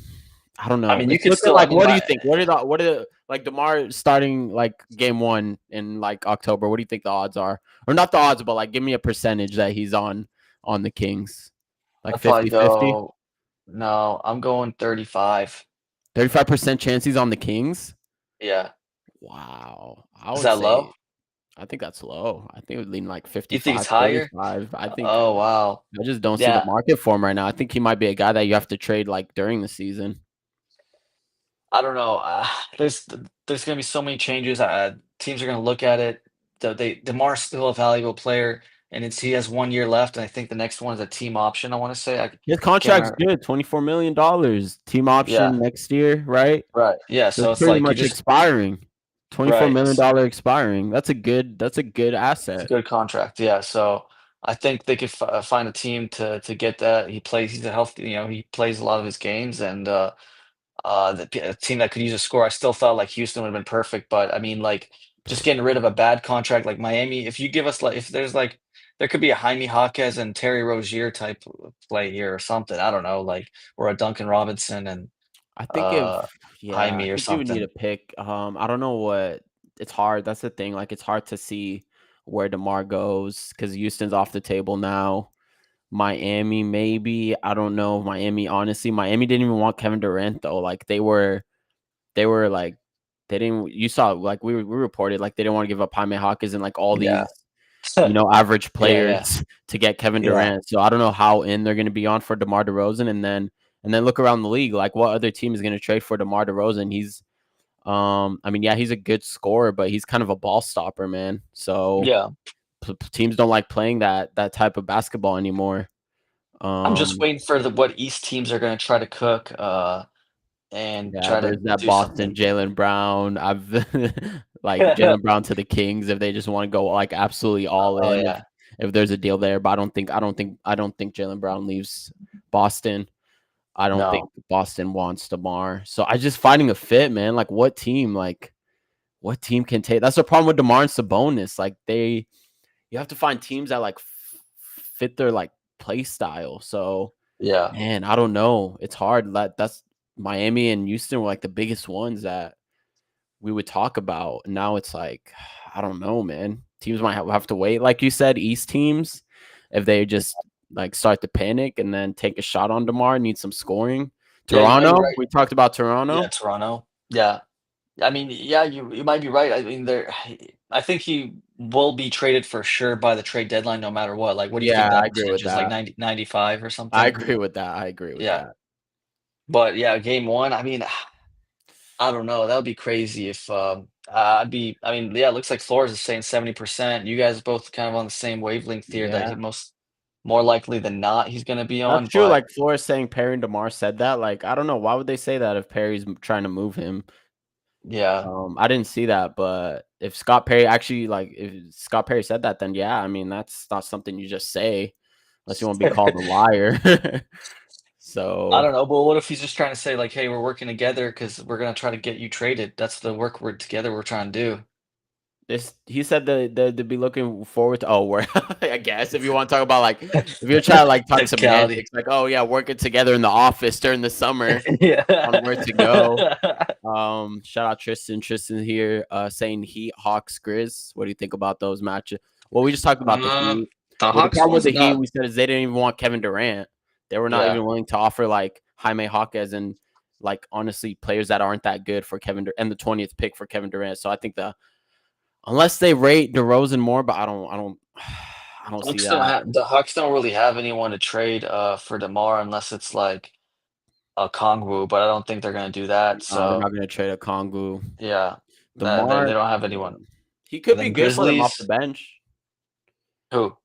I don't I know. mean, you It's could looking still. I like, mean, what do my you think? What are the like DeMar starting like game one in like October? What do you think the odds are? Or not the odds, but like give me a percentage that he's on the Kings. Like I'd probably 50-50? go. No, I'm going 35. 35% chance he's on the Kings? Yeah. Wow. I Is would that say low? I think that's low. I think it would lean like You think it's 55, higher? 45. Oh wow. I just don't see the Yeah. market for him right now. I think he might be a guy that you have to trade like during the season. I don't know. There's gonna be so many changes. Teams are gonna look at it. Demar's still a valuable player, and he has 1 year left, and I think the next one is a team option. I want to say His I can't contract's remember. good, $24 million, team Yeah, option next year, right? right. Yeah, So so it's it's pretty like you much just expiring. $24 right. million It's dollar expiring. That's a good a asset. good contract. Yeah, so I think they could find a team to get that. He plays. He's a healthy. He plays a lot of his games, and a team that could use a score. I still felt like Houston would have been perfect, but I mean, like, just getting rid of a bad contract like Miami. If you give us like, if there's like, there could be a Jaime Jaquez and Terry Rozier type of play here or something. I don't know, like, or a Duncan Robinson and I think uh if yeah, I Jaime or think you would need something. a pick. I don't know what. it's hard. That's the thing. Like it's hard to see where DeMar goes because Houston's off the table now. Miami, maybe. I don't know. Miami, honestly, Miami didn't even want Kevin Durant though. Like they were like they didn't. You saw like we reported like they didn't want to give up Jaime Hawkins and like all Yeah. these average Yeah, yeah, players to get Kevin yeah, Durant. So I don't know how in they're going to be on for DeMar DeRozan, and then look around the league. Like what other team is going to trade for DeMar DeRozan? I mean, yeah, he's a good scorer, but he's kind of a ball stopper, man. So yeah. teams don't like playing that type of basketball anymore. I'm just Um, waiting for what East teams are gonna try to cook, and yeah, try to there's that do Boston something. Jalen Brown. I've like Jalen Brown to the Kings if they just want to go like absolutely all Oh, in. yeah. If there's a deal there, but I don't think Jalen Brown leaves Boston. I don't think No. Boston wants DeMar. So I just finding a fit, man. What team can take? That's the problem with DeMar and Sabonis. Like you have to find teams that like fit their like play style. So Yeah. man, I don't know. It's hard. That's Miami and Houston were like the biggest ones that we would talk about. And now it's like I don't know, man. Teams might have to wait, like you said. East teams, if they just like start to panic and then take a shot on Demar, need some scoring. Yeah, you might be Toronto, right. we talked about Yeah, Toronto. Toronto. Yeah. I mean, yeah, you might be right. I mean, I think he will be traded for sure by the trade deadline no matter what. Like, what do you think Yeah, I that agree with percentage is? Like that. 95 or I something? agree with that. I agree with Yeah. that. But yeah, game one, I mean, I don't know. That would be crazy if I mean, yeah, it looks like Flores is saying 70%. You guys both kind of on the same wavelength here that Yeah. more likely than not he's gonna be That's on, true. but Like Flores saying Perry and DeMar said that. Like, I don't know. Why would they say that if Perry's trying to move him? yeah. I didn't see that, but if Scott Perry actually like if Scott Perry said that, then yeah, I mean that's not something you just say unless you want to be called a liar. I So don't know, but what if he's just trying to say like, "Hey, we're working together because we're gonna try to get you traded." That's the work we're together we're trying to do. this he said that they'd be looking forward to we're I guess if you want to talk about like if you're trying to like talk Technicality. semantics, like oh yeah, working together in the office during the summer on where to go. Yeah. Shout out Tristan. Tristan here, saying Heat, Hawks, Grizz. What do you think about those matches? Well, we just talked about the Um, Heat. the Well, the Hawks problem with one's the Heat, not we said, is they didn't even want Kevin Durant. They were not yeah. even willing to offer like Jaime Hawkins and like honestly players that aren't that good for and the 20th pick for Kevin Durant. So I think unless they rate DeRozan more, but I don't see that. The Hawks don't really have anyone to trade for DeMar unless it's like a Kongwu, but I don't think they're gonna do that. They're So not going to trade a Kongu. yeah, they DeMar, don't have yeah. anyone. He And could be then good for them off the Grizzlies, bench. who?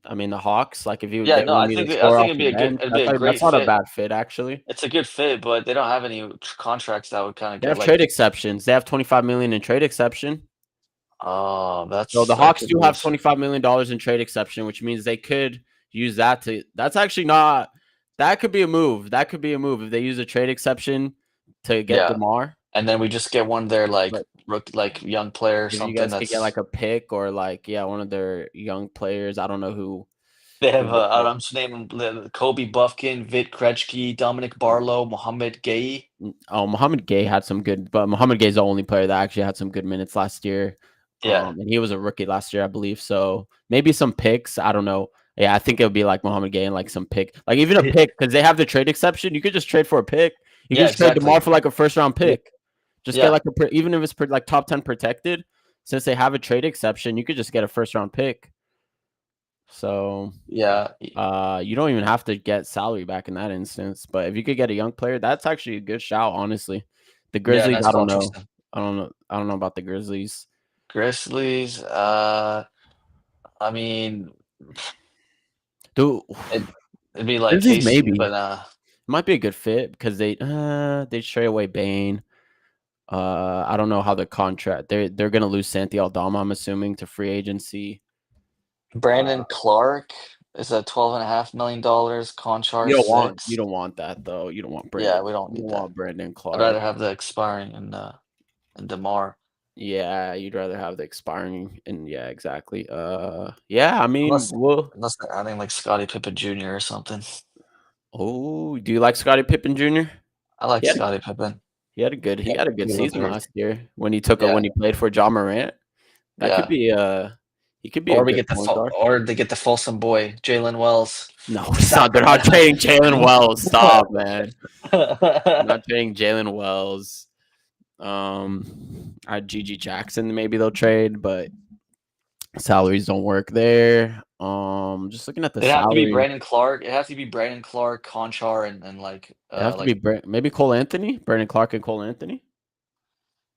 I mean, the Hawks, like if Yeah, they no, really need a I score think off the bench, it'd be a that's great not a fit. bad fit actually. It's a good fit, but they don't have any contracts that would kind of They get have trade like, exceptions. They have 25 million in trade exception. oh, So the that Hawks could do have lose. $25 million in trade exception, which means they could use that to. That's actually not. That could be a move. That could be a move if they use a trade exception to get Yeah, Demar. and then we just get one of their like But like young player or if you something guys could get that's like a pick or like one of their young players, I don't know they who have. they could. I'm just naming Kobe Buffkin, Vit Krejci, Dominic Barlow, Mohamed Gay. Oh, Mohamed Gay had some good, but Mohamed Gay's the only player that actually had some good minutes last year. Yeah, And he was a rookie last year, I believe. So maybe some picks. I don't know. Yeah, I think it would be like Mohamed Gay and like some pick, like even a pick because they have the trade exception. You could just trade for a pick. You could yeah, just trade Demar exactly. for like a first round Yeah, pick. Just get yeah, like even if it's like top 10 protected. Since they have a trade exception, you could just get a first round pick. So yeah, you don't even have to get salary back in that instance. But if you could get a young player, that's actually a good shout, honestly. The yeah. Grizzlies, Nice I call, don't know. Tristan. I don't know about the Grizzlies. Grizzlies. I mean, Dude, it it'd be like Grizzlies Casey, maybe but might be a good fit because they trade away Bane. I don't know how the contract they're gonna lose Santi Aldama, I'm assuming, to free agency. Brandon Clark is at $12.5 million. You Conchar don't want you 6. don't want that though. You don't want Yeah, Brandon. we don't You need don't that. want Brandon I'd Clark. rather have the expiring and Demar. Yeah, you'd rather have the expiring and yeah, exactly. Yeah, I mean, Unless well, unless they're adding like Scottie Pippen Jr. or something. oh, do you like Scottie Pippen Jr.? I like Yeah, Scottie Pippen. He Yeah, had a good he looked season great. last year Yeah, when he played for Ja Morant. That could yeah. be he could be a good point guard. Or they get the Folsom boy, Jalen Wells No, to it's not. They're not Sacramento. trading Jalen Wells. Stop, man. Not trading Jalen Wells. Gigi Jackson, maybe they'll trade, but salaries don't work there. Just looking at the It'd have to be salary, Brandon Clark. It has to be Brandon Clark, Conchar, and it have to be maybe Cole Anthony, Brandon Clark, and Cole Anthony.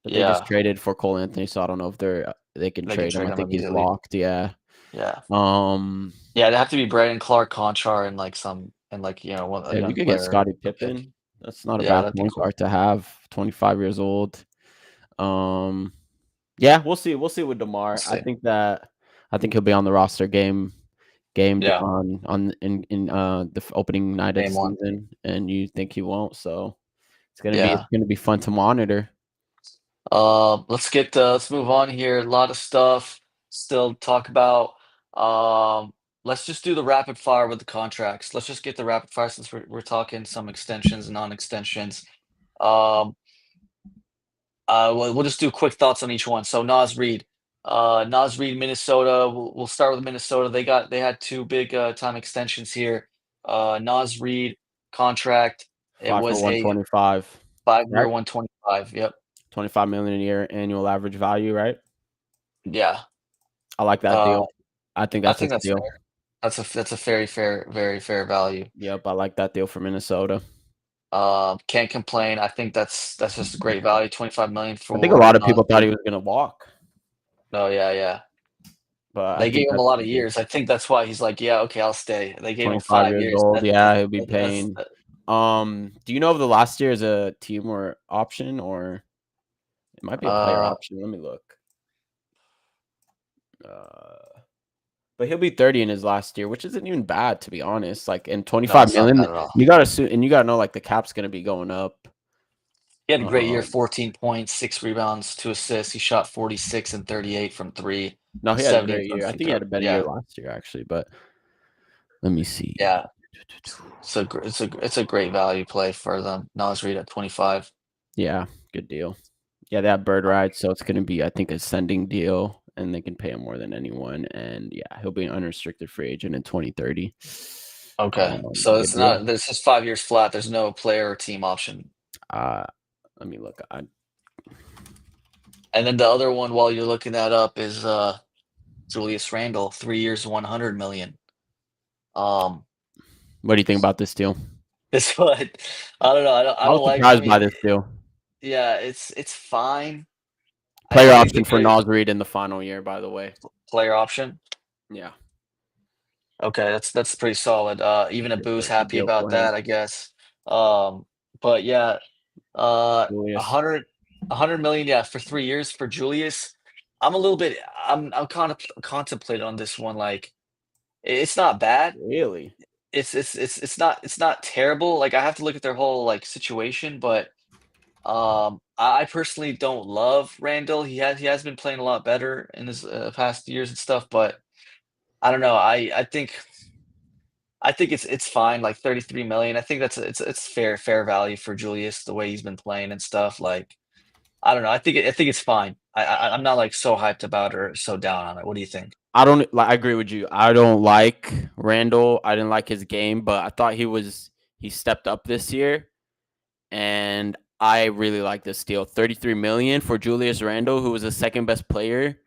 But they just yeah, traded for Cole Anthony, so I don't know if they can they can trade him. trade I him think he's immediately. locked. Yeah. Yeah, Um. yeah. It'd have to be Brandon Clark, Conchar, and a If you young could get player Scottie to pick. Pippen, that's not a Yeah, bad that'd be point cool. guard to have. 25 years old. Um. Yeah, we'll see. We'll see with We'll Demar. see. I think he'll be on the roster gamed Yeah, on in the opening night of the game one. season, and you think he won't. So it's Yeah. gonna be fun to monitor. Let's move on here. A lot of stuff still to talk about. Um, let's just do the rapid fire with the contracts. Let's just get the rapid fire since we're talking some extensions and non-extensions. Um, we'll just do quick thoughts on each one. So Naz Reid, Minnesota. We'll start with Minnesota. They had two big time extensions here. Naz Reid contract. It 5 for was a 125, 5 year, right? 125. Yep. 25 million a year annual average value, right? Yeah. I like that Uh, deal. I think I that's a think that's steal. fair. That's a very fair value. Yep, I like that deal for Minnesota. Can't complain. I think that's just a great value. 25 million I think a for lot of Naz people thought Reid. he was gonna walk, Oh yeah, yeah. but I They think gave him a that's a lot of good deal. years. I think that's why he's like, yeah, okay, I'll stay. They gave him 25 5 years years. old. Yeah, he'll be That's paying. Do you know if the last year is a team or option, or it might be a player uh option? Let me look. Uh, but he'll be 30 in his last year, which isn't even bad to be honest. Like in no, 25 it's not million, bad at all. you gotta know like the cap's gonna be going up. He had a great year. Um, 14 points, 6 rebounds, 2 assists. He shot 46 and 38 from three, no, he had a 70 great from year. I free think he throw. had a better year Yeah, last year actually, but let me see. yeah. It's a great value play for them. Naz Reid at 25. Yeah, good deal. Yeah, they have bird rights, so it's gonna be I think a sending deal, and they can pay him more than anyone. And yeah, he'll be an unrestricted free agent in 2030. Okay, so Good deal. this is 5 years flat. There's no player or team option. Uh, let me look. And then the other one, while you're looking that up, is Julius Randle, 3 years, 100 million. Um, What do you think about this deal? this one, I don't know. I I was don't like. I surprised by mean, this deal. yeah, it's fine. Player I think the option for great Naz Reid in the final year, by the way. player option. Yeah, Okay, that's pretty solid. Even Abu's good happy deal about for him. that, I guess. But yeah, a Julius, hundred, 100 million, yeah, for 3 years for Julius. I'm a little bit. I'm kind of contemplating on this one. Like, it's not bad. really? It's not terrible. Like, I have to look at their whole like situation, but I personally don't love Randall. He has been playing a lot better in his past years and stuff, but I don't know. I think it's fine. Like 33 million. I think it's fair value for Julius the way he's been playing and stuff. Like, I don't know. I think it's fine. I'm not like so hyped about or so down on it. What do you think? I don't like. I agree with you. I don't like Randall. I didn't like his game, but I thought he stepped up this year, and I really like this deal. 33 million for Julius Randle, who was the second best player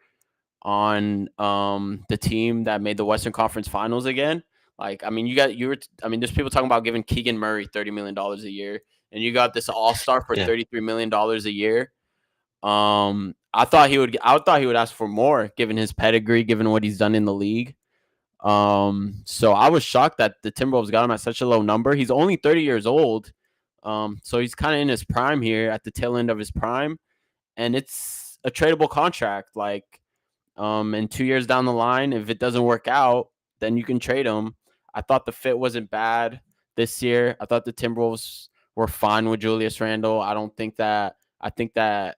on the team that made the Western Conference Finals again. Like, I mean, there's people talking about giving Keegan Murray $30 million a year, and you got this all star for Yeah. $33 million a year. I thought he would ask for more, given his pedigree, given what he's done in the league. So I was shocked that the Timberwolves got him at such a low number. He's only 30 years old. So he's kind of in his prime here, at the tail end of his prime, and it's a tradable contract. Like, and 2 years down the line, if it doesn't work out, then you can trade him. I thought the fit wasn't bad this year. I thought the Timberwolves were fine with Julius Randle. I don't think that. I think that.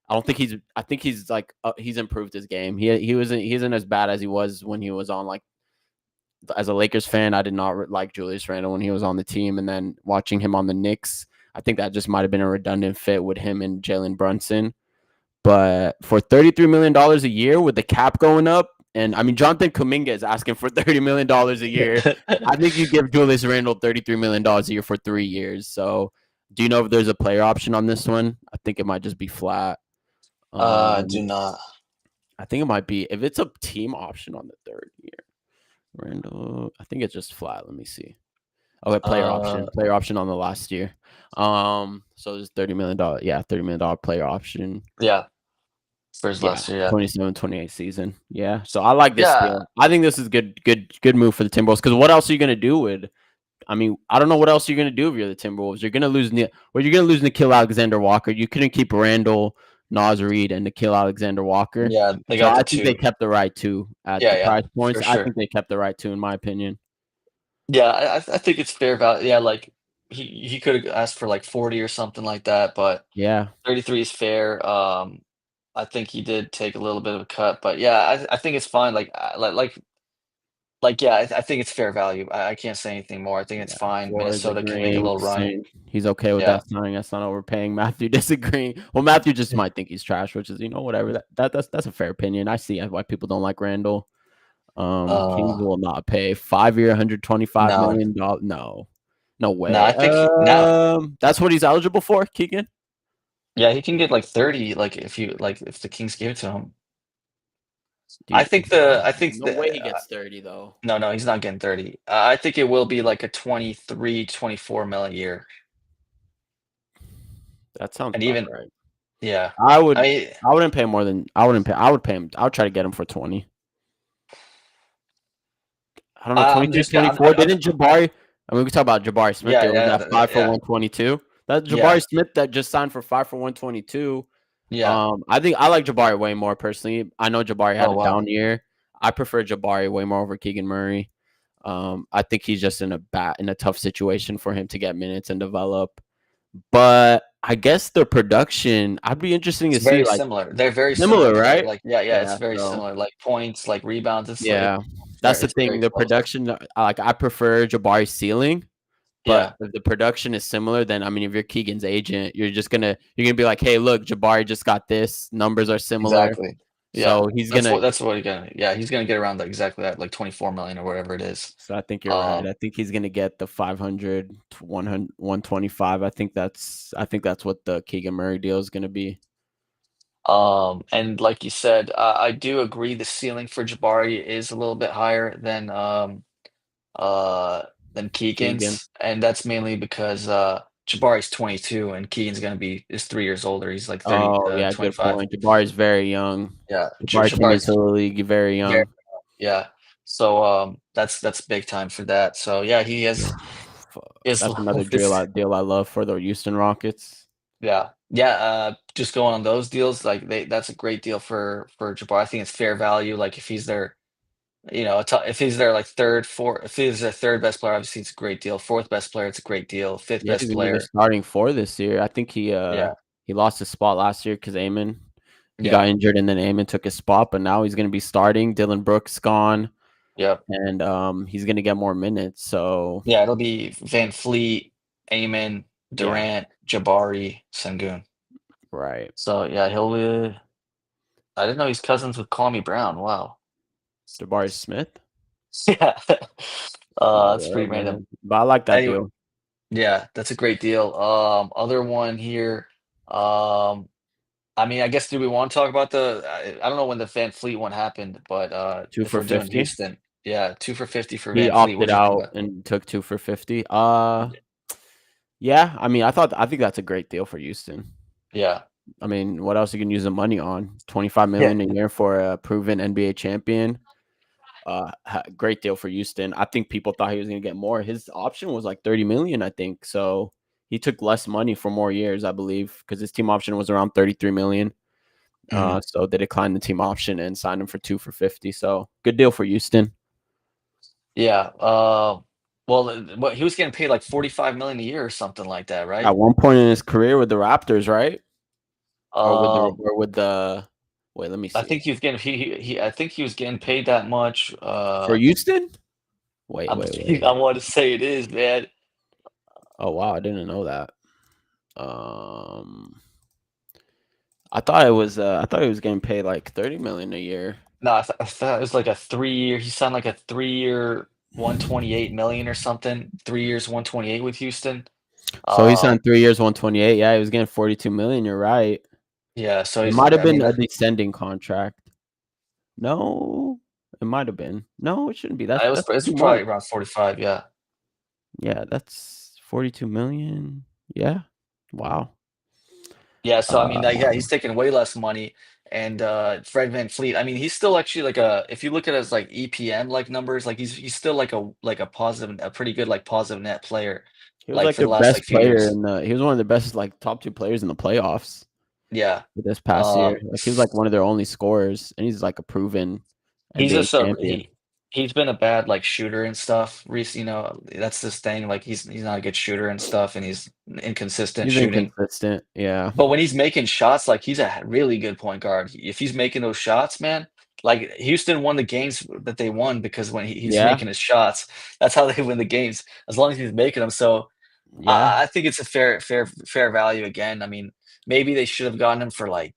I don't think he's. I think he's like he's improved his game. He isn't as bad as he was when he was on, like, as a Lakers fan. I did not like Julius Randle when he was on the team, and then watching him on the Knicks, I think that just might have been a redundant fit with him and Jalen Brunson. But for $33 million a year with the cap going up, and I mean Jonathan Kuminga is asking for $30 million a year. I think you give Julius Randle $33 million a year for 3 years. So, do you know if there's a player option on this one? I think it might just be flat. Do Um, not. I think it might be if it's a team option on the third year. Randle, I think it's just flat. Let me see. Okay, Uh, player option on the last year. So there's $30 million. Yeah, $30 million player option. yeah, for his Yeah, last year. Yeah, 27-28 season. Yeah. So I like this yeah, deal. I think this is good move for the Timberwolves. Because what else are you gonna do with? I mean, I don't know what else you're gonna do if you're the Timberwolves. You're gonna lose you're gonna lose Nickeil Alexander Walker. You couldn't keep Randall, Naz Reid, and Nickeil Alexander Walker. yeah. They So got I the think they two. kept the right two at Yeah, the yeah, price points. for I sure. think they kept the right two in my opinion. Yeah, I think it's fair value. Yeah, like he could have asked for like 40 or something like that, but Yeah. 33 is fair. I think he did take a little bit of a cut, but yeah, I think it's fine. Yeah, I think it's fair value. I can't say anything more. I think it's Yeah, fine. Floor is Minnesota can make a agreeing, little run. saying he's okay with Yeah. that signing. That's not overpaying. Matthew disagreeing. Well, Matthew just might think he's trash, which is whatever. That's a fair opinion. I see why people don't like Randall. Kings Uh, will not pay 5 year, no, $125 million. No, no no, way. I think now, That's what he's eligible for, Keegan. yeah, he can get like 30, if the Kings give it to him. Do you think? I think No way the he gets 30 though. no, no, he's not getting 30. I think it will be like a 23, 24 mil a year. That sounds And about even, right. yeah, I would. I, I wouldn't pay more than. I wouldn't pay. I would pay him. I would try to get him for 20. I don't know, I'm 23, just gonna, 24. Didn't Jabari? I mean, we can talk about Jabari Smith yeah, there. Was yeah, that five for yeah, 122? That yeah, Jabari Smith that just signed for 5 for 122. yeah. I think I like Jabari way more personally. I know Jabari had Oh, a wow. down year. I prefer Jabari way more over Keegan Murray. I think he's just in a tough situation for him to get minutes and develop. But I guess the production, I'd be interesting It's to see very like similar. They're very similar similar, together. right? Like, yeah, yeah, it's Yeah. very So similar. Like points, like rebounds. yeah, that's Very, the it's thing. very The close. production, like I prefer Jabari's ceiling. But Yeah, if the production is similar, then I mean, if you're Keegan's agent, you're gonna be like, hey, look, Jabari just got this. Numbers are similar, exactly. Yeah, so he's gonna. that's what he gonna. Yeah, he's gonna get around like exactly that, like 24 million or whatever it is. So I think you're right. Um, I think he's gonna get the 500 to 100, 125. I think that's what the Keegan Murray deal is gonna be. and like you said, I do agree the ceiling for Jabari is a little bit higher uh than Keegan. Keegan's, and that's mainly because Jabari's 22 and Keegan's gonna be is 3 years older. He's like 30, Oh yeah, good 25. point. Jabari's very young. Yeah, Jabari came into Jabari's the league very very young. yeah. So that's big time for that. So yeah, he has That's another this deal I love for the Houston Rockets. yeah. Yeah, just going on those deals, like that's a great deal for Jabari. I think it's fair value. Like if he's their, if he's their like third, fourth, if he's their third best player, obviously it's a great deal. Fourth best player, it's a great deal. Fifth Yeah, he's best gonna be the player, starting four this year. I think yeah, he lost his spot last year because Amon he yeah, got injured and then Amon took his spot, but now he's gonna be starting. Dylan Brooks gone, yeah, and he's gonna get more minutes. So yeah. It'll be Van Fleet, Amon, yeah, Durant, Jabari, Sengun. right. So yeah, he'll be. I didn't know he's cousins with Kwame Brown. Wow. Jabari Smith. Yeah. Not That's really, pretty random. man. But I like that Anyway, deal. yeah, that's a great deal. Other one here. Um, I mean, I guess do we want to talk about I don't know when the Van Fleet one happened, but Two if for we're doing 50. Houston, yeah, 2 for 50 for He Van Fleet. opted What'd you think out about? and took 2 for 50. Yeah. I mean, I think that's a great deal for Houston. Yeah. I mean, what else you can use the money on? 25 Yeah. million a year for a proven NBA champion. Great deal for Houston. I think people thought he was going to get more. His option was like 30 million, I think. So he took less money for more years, I believe, because his team option was around 33 million. Mhm. So they declined the team option and signed him for 2 for 50. So good deal for Houston. Yeah. Well, what he was getting paid like 45 million a year or something like that, right? At one point in his career with the Raptors, right? Um, Or with the wait, let me I see. think he was getting I think he was getting paid that much. For Houston? I'm Wait. I want to say it is, man. Oh wow, I didn't know that. Um, I thought he was getting paid like 30 million a year. No, I thought it was like a 3 year. He signed like a 3 year, 128 million or something. 3 years, 128 with Houston. So he signed Um, 3 years, 128. Yeah, he was getting 42 million. You're right. yeah. So It he's. might have I been mean, a descending contract. No, it might have been. No, it shouldn't be. That's it's too probably much. around 45. Yeah. Yeah, that's 42 million. Yeah. Wow. Yeah. So I mean, like, yeah, Uh, he's taking way less money. And Fred VanVleet, I mean, he's still actually like a. If you look at his like EPM like numbers, like he's still like a positive, a pretty good like positive net player, he was like like for the the last like best few player years. in the. He was one of the best like top two players in the playoffs Yeah. this past year. Um, Like he was like one of their only scorers, and he's like a proven He's NBA just a champion. he's been a bad, like, shooter and stuff. That's this thing, like, he's not a good shooter and stuff, and he's inconsistent He's shooting. inconsistent. Yeah. But when he's making shots, like, he's a really good point guard. If he's making those shots, man, like, Houston won the games that they won because when he's Yeah. making his shots, that's how they win the games, as long as he's making them. So, Yeah. I think it's a fair value again. I mean, maybe they should have gotten him for, like,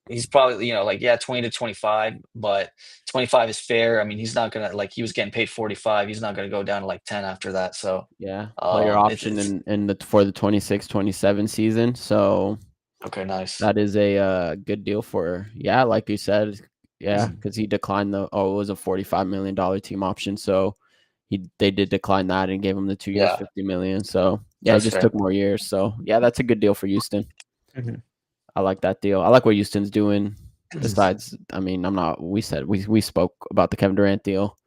he's probably, like, yeah, 20 to 25, but 25 is fair. I mean, he's not gonna like he was getting paid 45. He's not gonna go down to like 10 after that. So, Yeah. Player option it's in the for the 26-27 season. So okay, nice. that is a good deal for yeah, like you said, yeah, because he declined it was a $45 million team option, so they did decline that and gave him the 2 years, Yeah, 50 million. So yeah, he that's just fair. took more years. So yeah, that's a good deal for Houston. Mhm. I like that deal. I like what Houston's doing. Besides, I mean, I'm not. We spoke about the Kevin Durant deal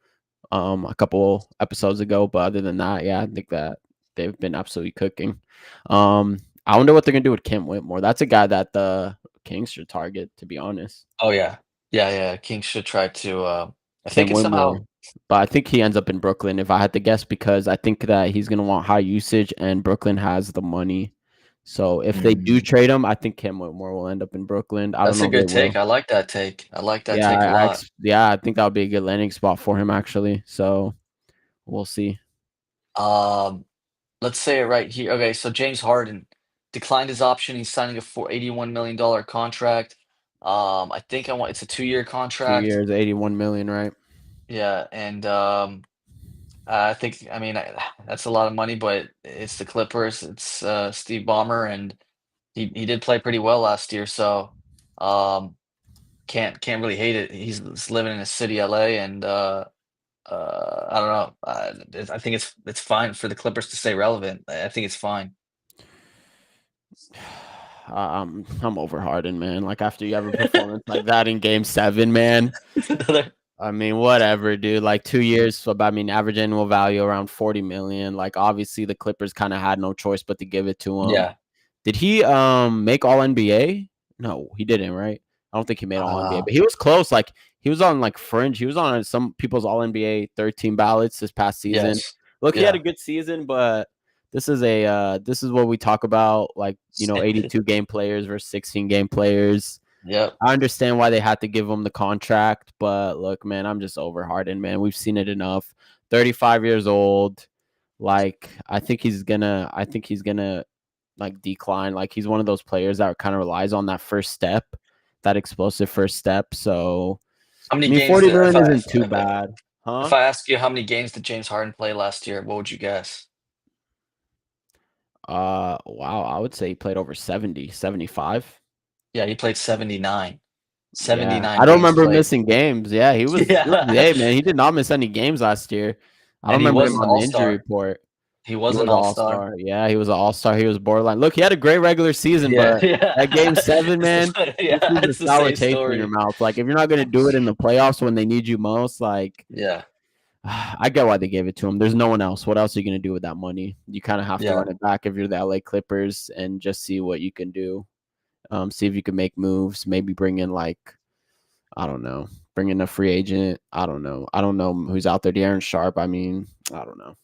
a couple episodes ago, but other than that, yeah, I think that they've been absolutely cooking. I wonder what they're gonna do with Kim Whitmore. That's a guy that the Kings should target, to be honest. Oh yeah, yeah. Kings should try to. I Kim think it's Whitmore. somehow. But I think he ends up in Brooklyn if I had to guess because I think that he's gonna want high usage and Brooklyn has the money. So if they do Mm, trade him, I think Kim Whitmore will end up in Brooklyn. I don't that's a know if they good take. will. I like that take. I like that Yeah, take a lot. yeah, I think that would be a good landing spot for him actually. So we'll see. Um, let's say it right here. Okay, so James Harden declined his option. He's signing a for $81 million contract. I think I want it's a 2 year 2 years, contract. 81 million, right? Yeah, and I think I mean that's a lot of money, but it's the Clippers. It's Steve Ballmer, and he did play pretty well last year, so um, can't really hate it. He's living in a city, LA, and I don't know. I think it's fine for the Clippers to stay relevant. I think it's fine. I'm over Harden, man. Like after you have a performance like that in Game 7, man. It's another, I mean, whatever, dude. Like 2 years, so I mean, average annual value around 40 million. Like obviously, the Clippers kind of had no choice but to give it to him. yeah. Did he make All NBA? No, he didn't, right? I don't think he made All NBA, Uh, but he was close. Like he was on like fringe. He was on some people's All NBA 13 ballots this past season. yes. Look, he had a Yeah. good season, but this is what we talk about, like 82 game players versus 16 game players. Yep. I understand why they had to give him the contract, but look, man, I'm just over Harden, man. We've seen it enough. 35 years old. Like I think he's gonna like decline. Like he's one of those players that kind of relies on that first step, that explosive first step. So How I many mean, games 40 did million isn't too bad, if huh? I ask you how many games did James Harden play last year, what would you guess? Wow, I would say he played over 70, 75. Yeah, he played 79. Yeah, 79 I don't games remember played. missing games. Yeah, Yeah. hey man, he did not miss any games last year. I don't And he remember was him an on the injury all-star. report. He He was was an an all-star. all-star. Yeah, he was an all-star. He was borderline. Look, he had a great regular season, Yeah, but that game yeah. 7, man, Yeah, just leaves a it's the sour same taste in your story. mouth. Like if you're not gonna do it in the playoffs when they need you most, like Yeah, I get why they gave it to him. There's no one else. What else are you gonna do with that money? You kind of have to yeah. run it back if you're the LA Clippers and just see what you can do. See if you can make moves. Maybe bring in like I don't know. Bring in a free agent. I don't know. I don't know who's out there. De'Aaron Sharp. I mean, I don't know.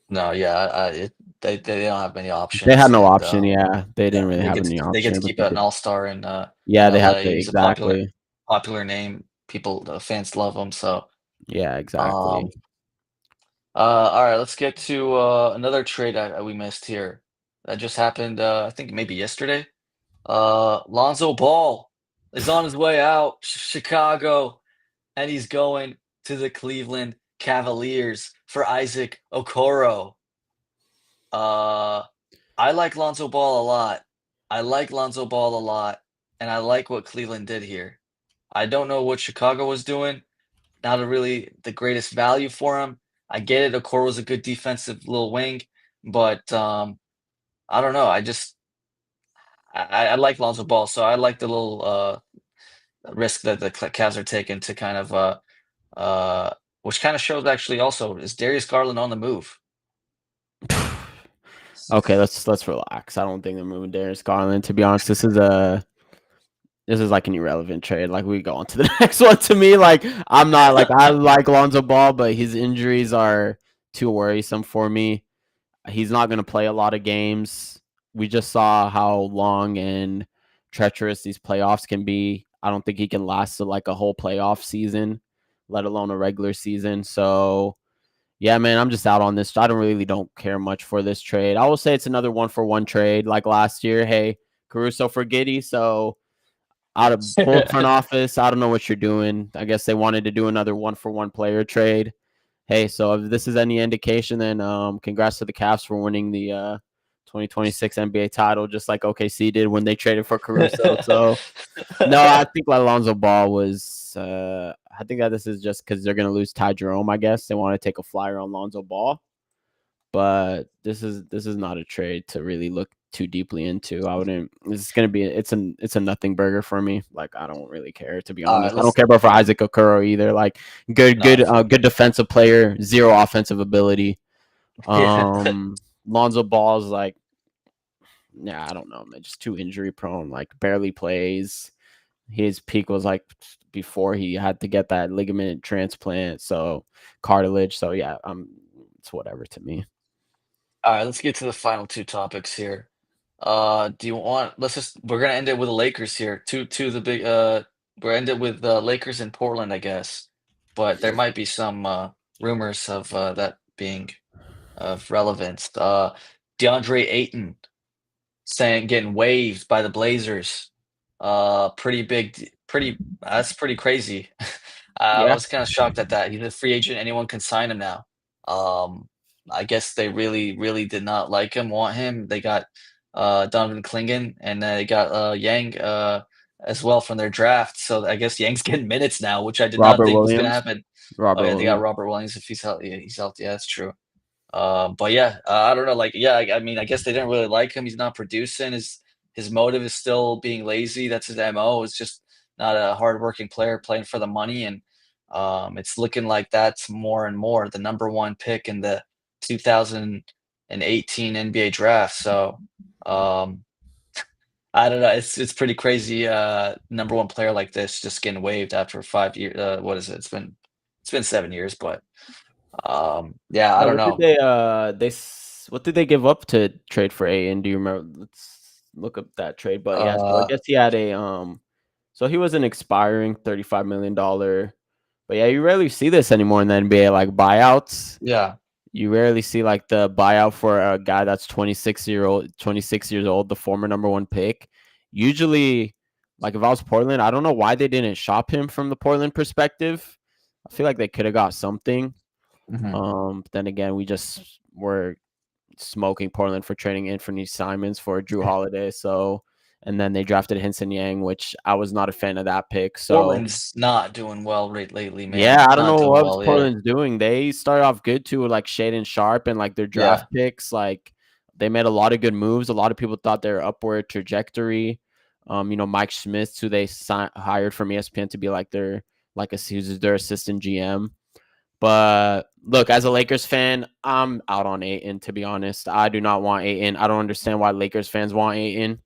No, yeah, they don't have many They had options, no and, option. Yeah, they didn't yeah, really have any they get option, to but keep they an did. all-star in Yeah, they had LA. to He's a exactly. popular name. People, the fans love him, so, Yeah, um exactly. all right, let's get to another trade we missed here. that just happened. I think maybe yesterday. Lonzo Ball is on his way out, Chicago, and he's going to the Cleveland Cavaliers for Isaac Okoro. Uh, I like Lonzo Ball a lot. I like Lonzo Ball a lot, and I like what Cleveland did here. I don't know what Chicago was doing. Not a really the greatest value for him. I get it. Okoro's a good defensive little wing, but I don't know. I like Lonzo Ball, so I like the little risk that the Cavs are taking to kind of which kind of shows actually also is Darius Garland on the move. Okay, let's relax. I don't think they're moving Darius Garland. To be honest, this is like an irrelevant trade. Like we go on to the next one. To me, like I'm not like I like Lonzo Ball, but his injuries are too worrisome for me. He's not going to play a lot of games. We just saw how long and treacherous these playoffs can be. I don't think he can last like a whole playoff season, let alone a regular season. So yeah, man, I'm just out on this. I don't care much for this trade. I will say it's another 1-for-1 trade like last year. Hey, Caruso for Giddy. So out of Bulls front office, I don't know what you're doing. I guess they wanted to do another 1-for-1 player trade. Hey, so if this is any indication, then congrats to the Cavs for winning the 2026 NBA title, just like OKC did when they traded for Caruso. So no, I think Alonzo Ball was. I think that this is just because they're going to lose Ty Jerome. I guess they want to take a flyer on Lonzo Ball, but this is not a trade to really look too deeply into. I wouldn't. It's going to be. It's a nothing burger for me. Like I don't really care, to be All right, honest. I don't let's care about for Isaac Okoro either. Like no, good defensive player, zero offensive ability. yeah. Lonzo Ball is like, yeah, I don't know, man, just too injury prone. Like barely plays. His peak was like before he had to get that ligament transplant, so cartilage. So yeah, it's whatever to me. All right, let's get to the final two topics here. Do you want? We're gonna end it with the Lakers here. Two of the big. We're end it with Lakers in Portland, I guess. But there might be some rumors of that being of relevance. DeAndre Ayton saying getting waived by the Blazers. Pretty big, pretty. That's pretty crazy. I Yeah, was kind of shocked at that. He's a free agent. Anyone can sign him now. Um, I guess they really, really did not like him, want him. They got Donovan Clingan, and they got Yang as well from their draft. So I guess Yang's getting minutes now, which I did not Robert think was going to Williams. happen. Oh Robert yeah, they got Williams. Robert Williams if he's healthy. Yeah, he's healthy. Yeah, that's true. But yeah, I don't know. Like, yeah, I mean, I guess they didn't really like him. He's not producing. His motive is still being lazy. That's his MO. It's just not a hardworking player playing for the money, and it's looking like that's more and more the number one pick in the 2018 NBA draft. So um, I don't know. It's pretty crazy. Number one player like this just getting waived after 5 years. What is it? It's been 7 years, but yeah, I Yeah, don't what did know. what did they give up to trade for Aiden? Do you remember? Let's look up that trade. But yeah, so I Uh, guess he had a so he was an expiring $35 million. But yeah, you rarely see this anymore in the NBA, like buyouts. yeah. You rarely see like the buyout for a guy that's 26 years old, the former number one pick. Usually, like if I was Portland, I don't know why they didn't shop him from the Portland perspective. I feel like they could have got something. Mhm. But then again, we just were smoking Portland for trading Anthony Simons for Jrue Holiday. So, and then they drafted Hinson Yang, which I was not a fan of that pick. So, Portland's not doing well lately, man. yeah, I don't Not know doing what well. Yeah. Portland's doing. They started off good too, like Shaden Sharp and like their draft Yeah. picks. Like they made a lot of good moves. A lot of people thought their upward trajectory. Mike Smith, who they hired from ESPN to be like who's their assistant GM. But look, as a Lakers fan, I'm out on Ayton, to be honest. I do not want Ayton. I don't understand why Lakers fans want Ayton.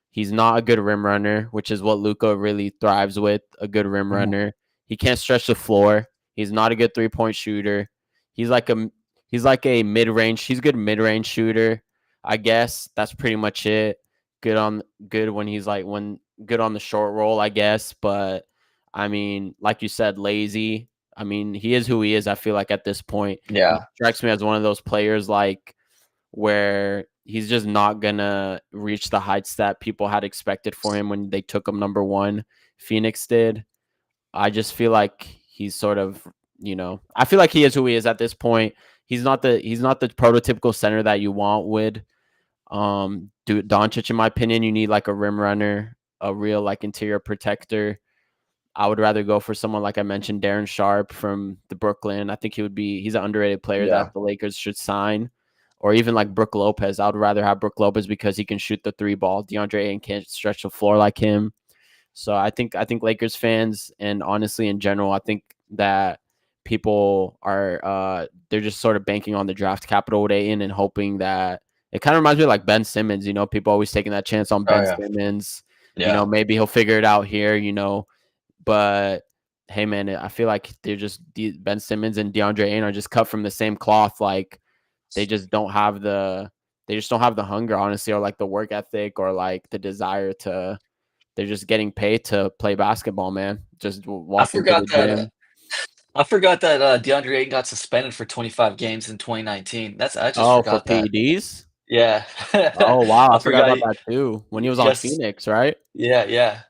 He's not a good rim runner, which is what Luka really thrives with, a good rim Mhm. runner. He can't stretch the floor. He's not a good three-point shooter. He's like a he's like a mid-range. He's a good mid-range shooter, I guess. That's pretty much it. Good when he's like when good on the short roll, I guess, but I mean, like you said, lazy. I mean, he is who he is, I feel like at this point. He Yeah. strikes me as one of those players like where he's just not gonna reach the heights that people had expected for him when they took him number one. Phoenix did. I just feel like he's sort of, I feel like he is who he is at this point. He's not the prototypical center that you want with Doncic, in my opinion. You need like a rim runner, a real like interior protector. I would rather go for someone like I mentioned, Darren Sharp from the Brooklyn. I think he's an underrated player Yeah. that the Lakers should sign. Or even like Brook Lopez. I would rather have Brook Lopez because he can shoot the three ball. DeAndre Ayton can't stretch the floor like him. So I think Lakers fans, and honestly in general, I think that people are they're just sort of banking on the draft capital with Ayton and hoping that it kind of reminds me of like Ben Simmons. People always taking that chance on Oh Ben yeah. Simmons. Yeah. Maybe he'll figure it out here. But hey, man, I feel like they're just Ben Simmons and DeAndre Ayton are just cut from the same cloth. Like they just don't have the hunger, honestly, or like the work ethic or like the desire to. They're just getting paid to play basketball, man. Just I walk into the forgot that. gym. I forgot that DeAndre Ayton got suspended for 25 games in 2019. I just Oh, for forgot that. PEDs. Yeah. Oh wow, I I forgot forgot. about that too. When he was on Yes. Phoenix, right? Yeah. Yeah.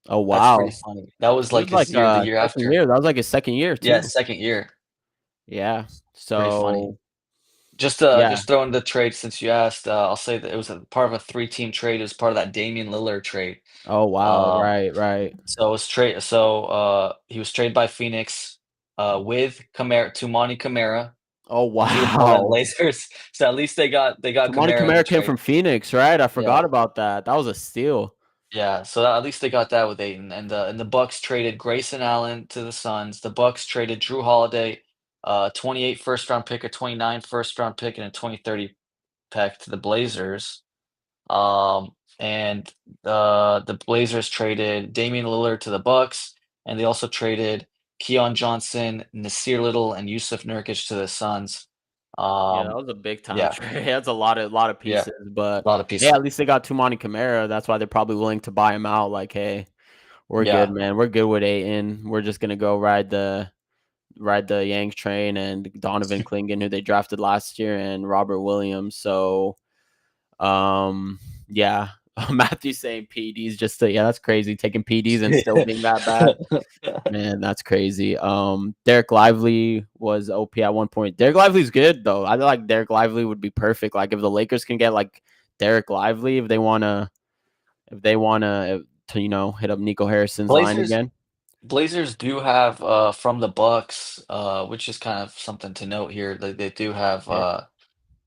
Oh That's pretty wow, funny. That was he was like his like year, the year second after. year. That was like his second year Yeah, too. second year. Yeah. Pretty funny. So yeah. Just throwing the trade since you asked, I'll say that it was a part of a three-team trade. It was part of that Damian Lillard trade. Oh wow. Um, Right. Right. so it was trade. So he was traded by Phoenix with Kamara, Tumani Kamara, Oh to the Portland wow. Blazers. So at least they got Tamani Kamara in the Kamara came trade. from Phoenix, right? I Yeah, forgot about that. That was a steal. yeah. So at least they got that with Ayton, and the Bucks traded Grayson Allen to the Suns. The Bucks traded Jrue Holiday, 28 first round pick, a 29 first round pick, and a 2030 pick to the Blazers. And the Blazers traded Damian Lillard to the Bucks, and they also traded Keon Johnson, Nasir Little, and Yusuf Nurkic to the Suns. Yeah, that Um, was a big time yeah, trade. That's a lot of yeah, pieces, but a lot of yeah, pieces. at least they got Tumani Kamara. That's why they're probably willing to buy him out. Like, hey, we're good, Yeah, man. We're good with Aiton. We're just gonna go ride the Yanks train and Donovan Clingan, who they drafted last year, and Robert Williams. So, yeah, Matthew saying PDs yeah, that's crazy. Taking PDs and still being that bad. Man, that's crazy. Derek Lively was OP at one point. Derek Lively's good though. I feel like Derek Lively would be perfect. Like if the Lakers can get like Derek Lively, if they wanna to hit up Nico Harrison's line Blazers. again. Blazers do have from the Bucks, which is kind of something to note here. They do have Yeah.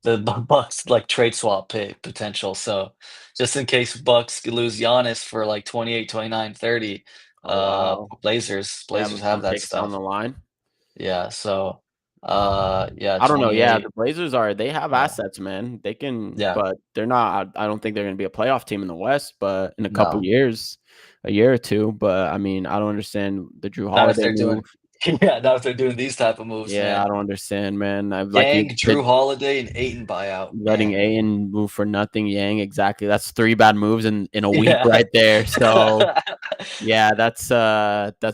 the Bucks like trade swap pick potential. So just in case Bucks could lose Giannis for like 28, 29, 30, Oh wow. They have Blazers have some that picks down stuff. the line. Yeah, so yeah, I don't know. Yeah, the 28. Blazers they have Yeah. assets, man. They can, Yeah. but they're not. I don't think they're going to be a playoff team in the West, but in a couple No. years, a year or two. But I mean, I don't understand the Drew Not if Holiday they're move. doing yeah, not if they're doing these type of moves, Yeah, I man. don't understand, man. I like Yang, you Drew said, Holiday, and Ayton buyout, letting man. Aiden move for nothing. Yang, exactly. That's three bad moves in a week Yeah. right there. So yeah, that's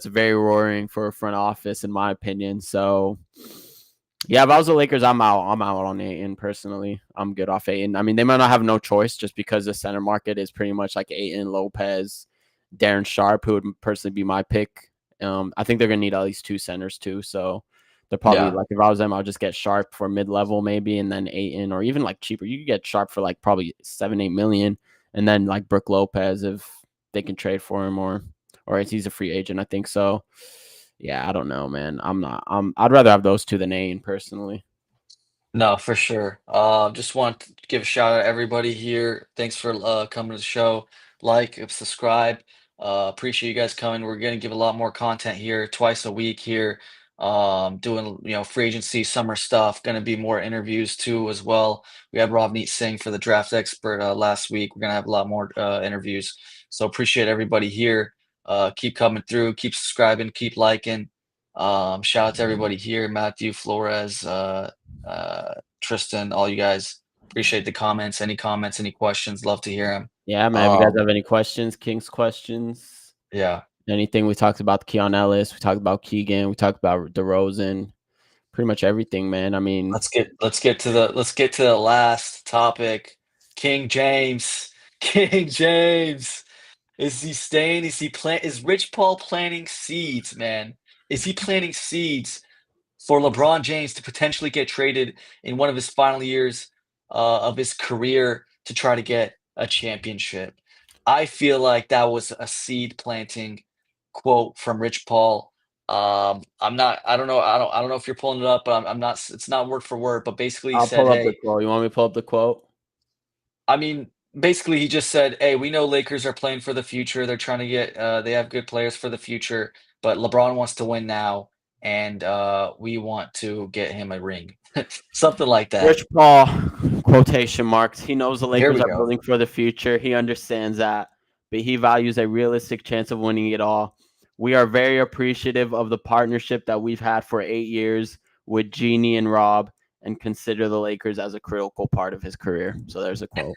very roaring for a front office, in my opinion. So yeah, if I was the Lakers, I'm out. I'm out on Ayton personally. I'm good off Ayton. I mean, they might not have no choice just because the center market is pretty much like Ayton, Lopez, Darren Sharp, who would personally be my pick. I think they're gonna need at least two centers too. So they're probably Yeah. like, if I was them, I'll just get Sharp for mid level maybe, and then Ayton, or even like cheaper. You could get Sharp for like probably 7-8 million, and then like Brook Lopez if they can trade for him, or if he's a free agent. I think so. Yeah, I don't know, man. I'm not. I'd rather have those two than Aiden personally. No, for sure. Just want to give a shout out to everybody here. Thanks for coming to the show. Like, subscribe. Appreciate you guys coming. We're gonna give a lot more content here, twice a week here. Doing free agency, summer stuff. Gonna be more interviews too as well. We had Ravneet Singh for the draft expert last week. We're gonna have a lot more interviews. So appreciate everybody here. Keep coming through. Keep subscribing. Keep liking. Shout out to everybody here. Matthew Flores. Tristan, all you guys. Appreciate the comments, any questions, love to hear them. Yeah, man. If you guys Um, have any questions, Kings questions, yeah, anything, we talked about Keon Ellis, we talked about Keegan, we talked about DeRozan, pretty much everything, man. I mean, let's get to the last topic. King James. King James. Is he staying? Is Rich Paul planting seeds, man? Is he planting seeds for LeBron James to potentially get traded in one of his final years of his career to try to get a championship? I feel like that was a seed planting quote from Rich Paul. I'm not. I don't know. I don't know if you're pulling it up, but I'm not. It's not word for word. But basically, he I'll said, pull up the "Hey, quote. You want me to pull up the quote? I mean, basically, he just said, "Hey, we know Lakers are playing for the future. They're trying to get, they have good players for the future, but LeBron wants to win now, and we want to get him a ring." Something like that. Rich Paul, quotation marks. He knows the Here Lakers we are go. building for the future. He understands that, but he values a realistic chance of winning it all. We are very appreciative of the partnership that we've had for 8 years with Jeannie and Rob, and consider the Lakers as a critical part of his career. So there's a quote.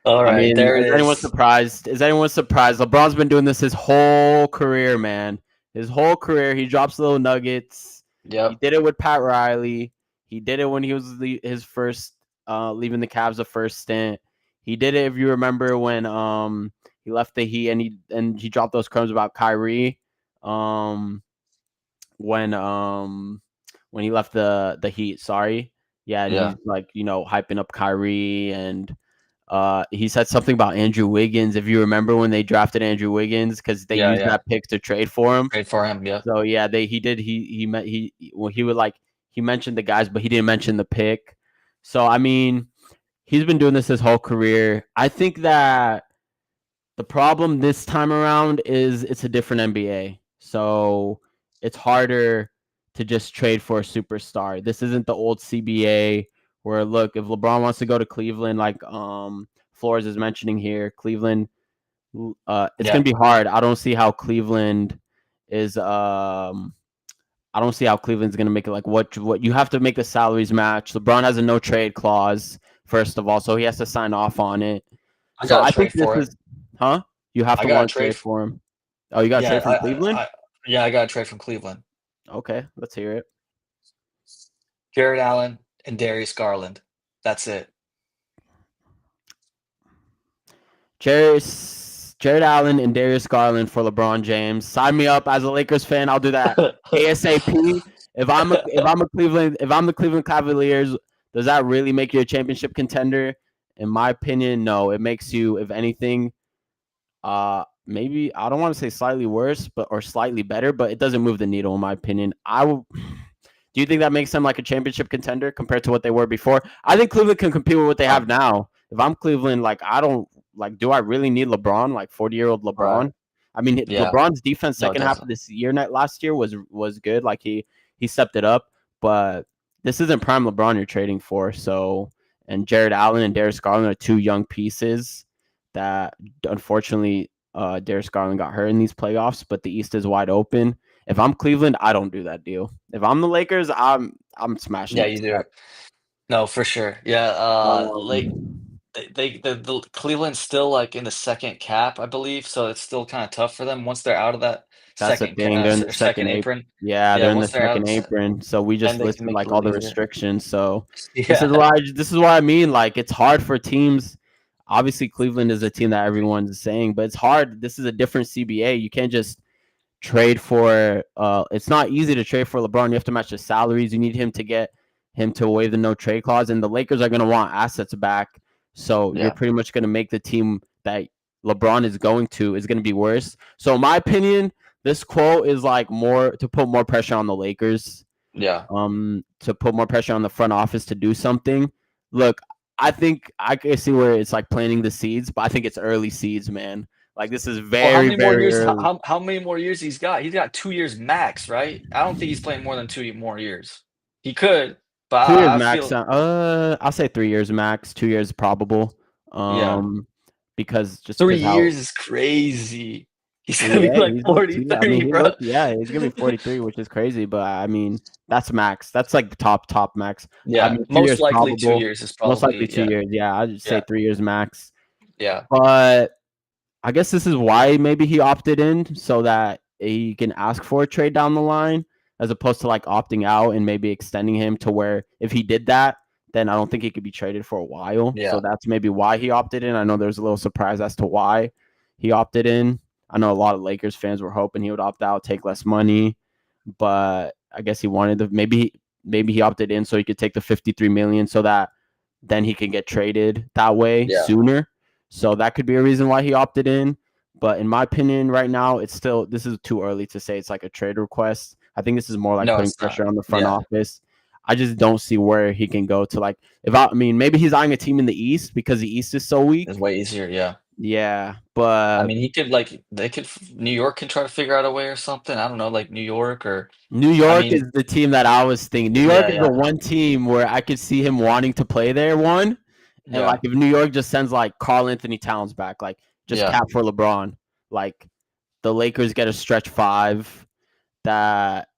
All I right, mean, there it is anyone is. surprised? Is anyone surprised? LeBron's been doing this his whole career, man. His whole career, he drops little nuggets. He Yep. did it with Pat Riley. He did it when he was his first leaving the Cavs the first stint. He did it if you remember when he left the Heat and he dropped those crumbs about Kyrie. Um when he left the Heat, sorry. Yeah, and Yeah. he's like, hyping up Kyrie, and he said something about Andrew Wiggins. If you remember when they drafted Andrew Wiggins, because they Yeah. used Yeah. that pick to trade for him. Great for him. Yep. So yeah, he did. He would like he mentioned the guys, but he didn't mention the pick. So I mean, he's been doing this his whole career. I think that the problem this time around is it's a different NBA. So it's harder to just trade for a superstar. This isn't the old CBA where, look, if LeBron wants to go to Cleveland, like Flores is mentioning here, Cleveland, it's Yeah. gonna be hard. I don't see how Cleveland is I don't see how Cleveland's gonna make it. Like, what you have to make the salaries match. LeBron has a no trade clause, first of all, so he has to sign off on it. I So got I to think trade this for it. is, huh? You have I to got to want to trade. trade for him. Oh, you got to Yeah. trade from Cleveland? Yeah. I got to trade from Cleveland. Okay, let's hear it. Jared Allen and Darius Garland. That's it. Jared Allen and Darius Garland for LeBron James. Sign me up as a Lakers fan. I'll do that ASAP. If I'm the Cleveland Cavaliers, does that really make you a championship contender? In my opinion, no. It makes you, if anything, maybe I don't want to say slightly worse, but or slightly better, but it doesn't move the needle in my opinion. Do you think that makes them like a championship contender compared to what they were before? I think Cleveland can compete with what they have Um, now. If I'm Cleveland, like I don't like. Do I really need LeBron? Like 40-year-old right. LeBron? I mean, Yeah. LeBron's defense No, second half of definitely. this year, last year was good. Like he stepped it up, but this isn't prime LeBron you're trading for. So, and Jared Allen and Darius Garland are two young pieces that unfortunately Darius Garland got hurt in these playoffs, but the East is wide open. If I'm Cleveland, I don't do that deal. If I'm the Lakers, I'm smashing Yeah, that you do. step. No, for sure. Yeah, like Um, the Cleveland's still like in the second cap, I believe, so it's still kind of tough for them once they're out of that that's the thing. They're in the second second apron. apron. Yeah, Yeah, they're in the once they're out of second apron. So we then just they can listed make it like a all little the easier. restrictions. So Yeah, this is why I mean like it's hard for teams. Obviously, Cleveland is a team that everyone's saying, but it's hard. This is a different CBA. You can't just trade for it's not easy to trade for LeBron. You have to match the salaries. You need him to get him to waive the no trade clause, and the Lakers are going to want assets back. So you're yeah, pretty much going to make the team that LeBron is going to is going to be worse. So in my opinion, this quote is like more to put more pressure on the Lakers, yeah. to put more pressure on the front office to do something. Look, I think I can see where it's like planting the seeds, but I think it's early seeds, man. Like this is Well, how very, many more very years? early. How many more years he's got? He's got 2 years max, right? I don't think he's playing more than 2 more years. He could, but 2 years I max. feel I'll say 3 years max. 2 years probable. yeah, Um, just three because how years is crazy. He's gonna be yeah like I mean 43, he bro. looked he's gonna be 43, which is crazy. But I mean that's max. That's like top max. I Yeah, mean two most years likely two probable. years is Most likely probably two yeah, years. Yeah, I'd just say yeah, 3 years max. yeah. But I guess this is why maybe he opted in so that he can ask for a trade down the line, as opposed to like opting out and maybe extending him to where if he did that, then I don't think he could be traded for a while. So Yeah. that's maybe why he opted in. I know there's a little surprise as to why he opted in. I know a lot of Lakers fans were hoping he would opt out, take less money, but I guess he wanted to maybe he opted in so he could take the 53 million so that then he can get traded that way Yeah. sooner. So that could be a reason why he opted in. But in my opinion, right now, this is too early to say it's like a trade request. I think this is more like No, putting it's not. pressure on the front Yeah. office. I just don't see where he can go to like I mean maybe he's eyeing a team in the East because the East is so It's weak. way easier. Yeah. Yeah, I but mean, he could like they could New York can try to figure out a way or something. I don't know, like New York or New I York mean, is the team that I was thinking. New York yeah, is the yeah, one team where I could see him wanting to play there. One, and like yeah, if New York just sends like Carl Anthony Towns back, like just yeah. cap for LeBron, like the Lakers get a stretch five that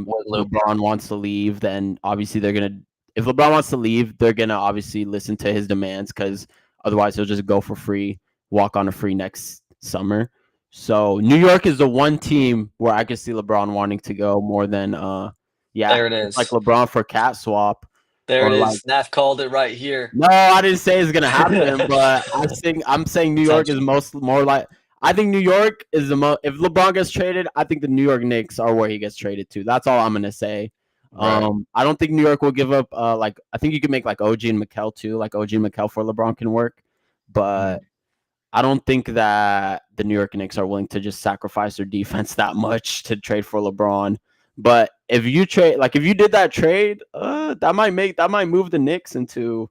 With Luca. LeBron wants to leave, then obviously they're gonna. If LeBron wants to leave, they're gonna obviously listen to his demands because otherwise he'll just go for free, walk on a free next summer. So New York is the one team where I could see LeBron wanting to go more than yeah, There it it's like is. LeBron for cat swap There it or like is. Naf called it right here. no, I didn't say it's gonna happen, but I'm saying New York is Potential. most more like I think New York is the most. If LeBron gets traded, I think the New York Knicks are where he gets traded to. That's all I'm gonna say. Right. I don't think New York will give up. Like I think you can make like OG and McKell too. Like OG and McKell for LeBron can work, but Mm. I don't think that the New York Knicks are willing to just sacrifice their defense that much to trade for LeBron. But if you trade, like if you did that trade, that might move the Knicks into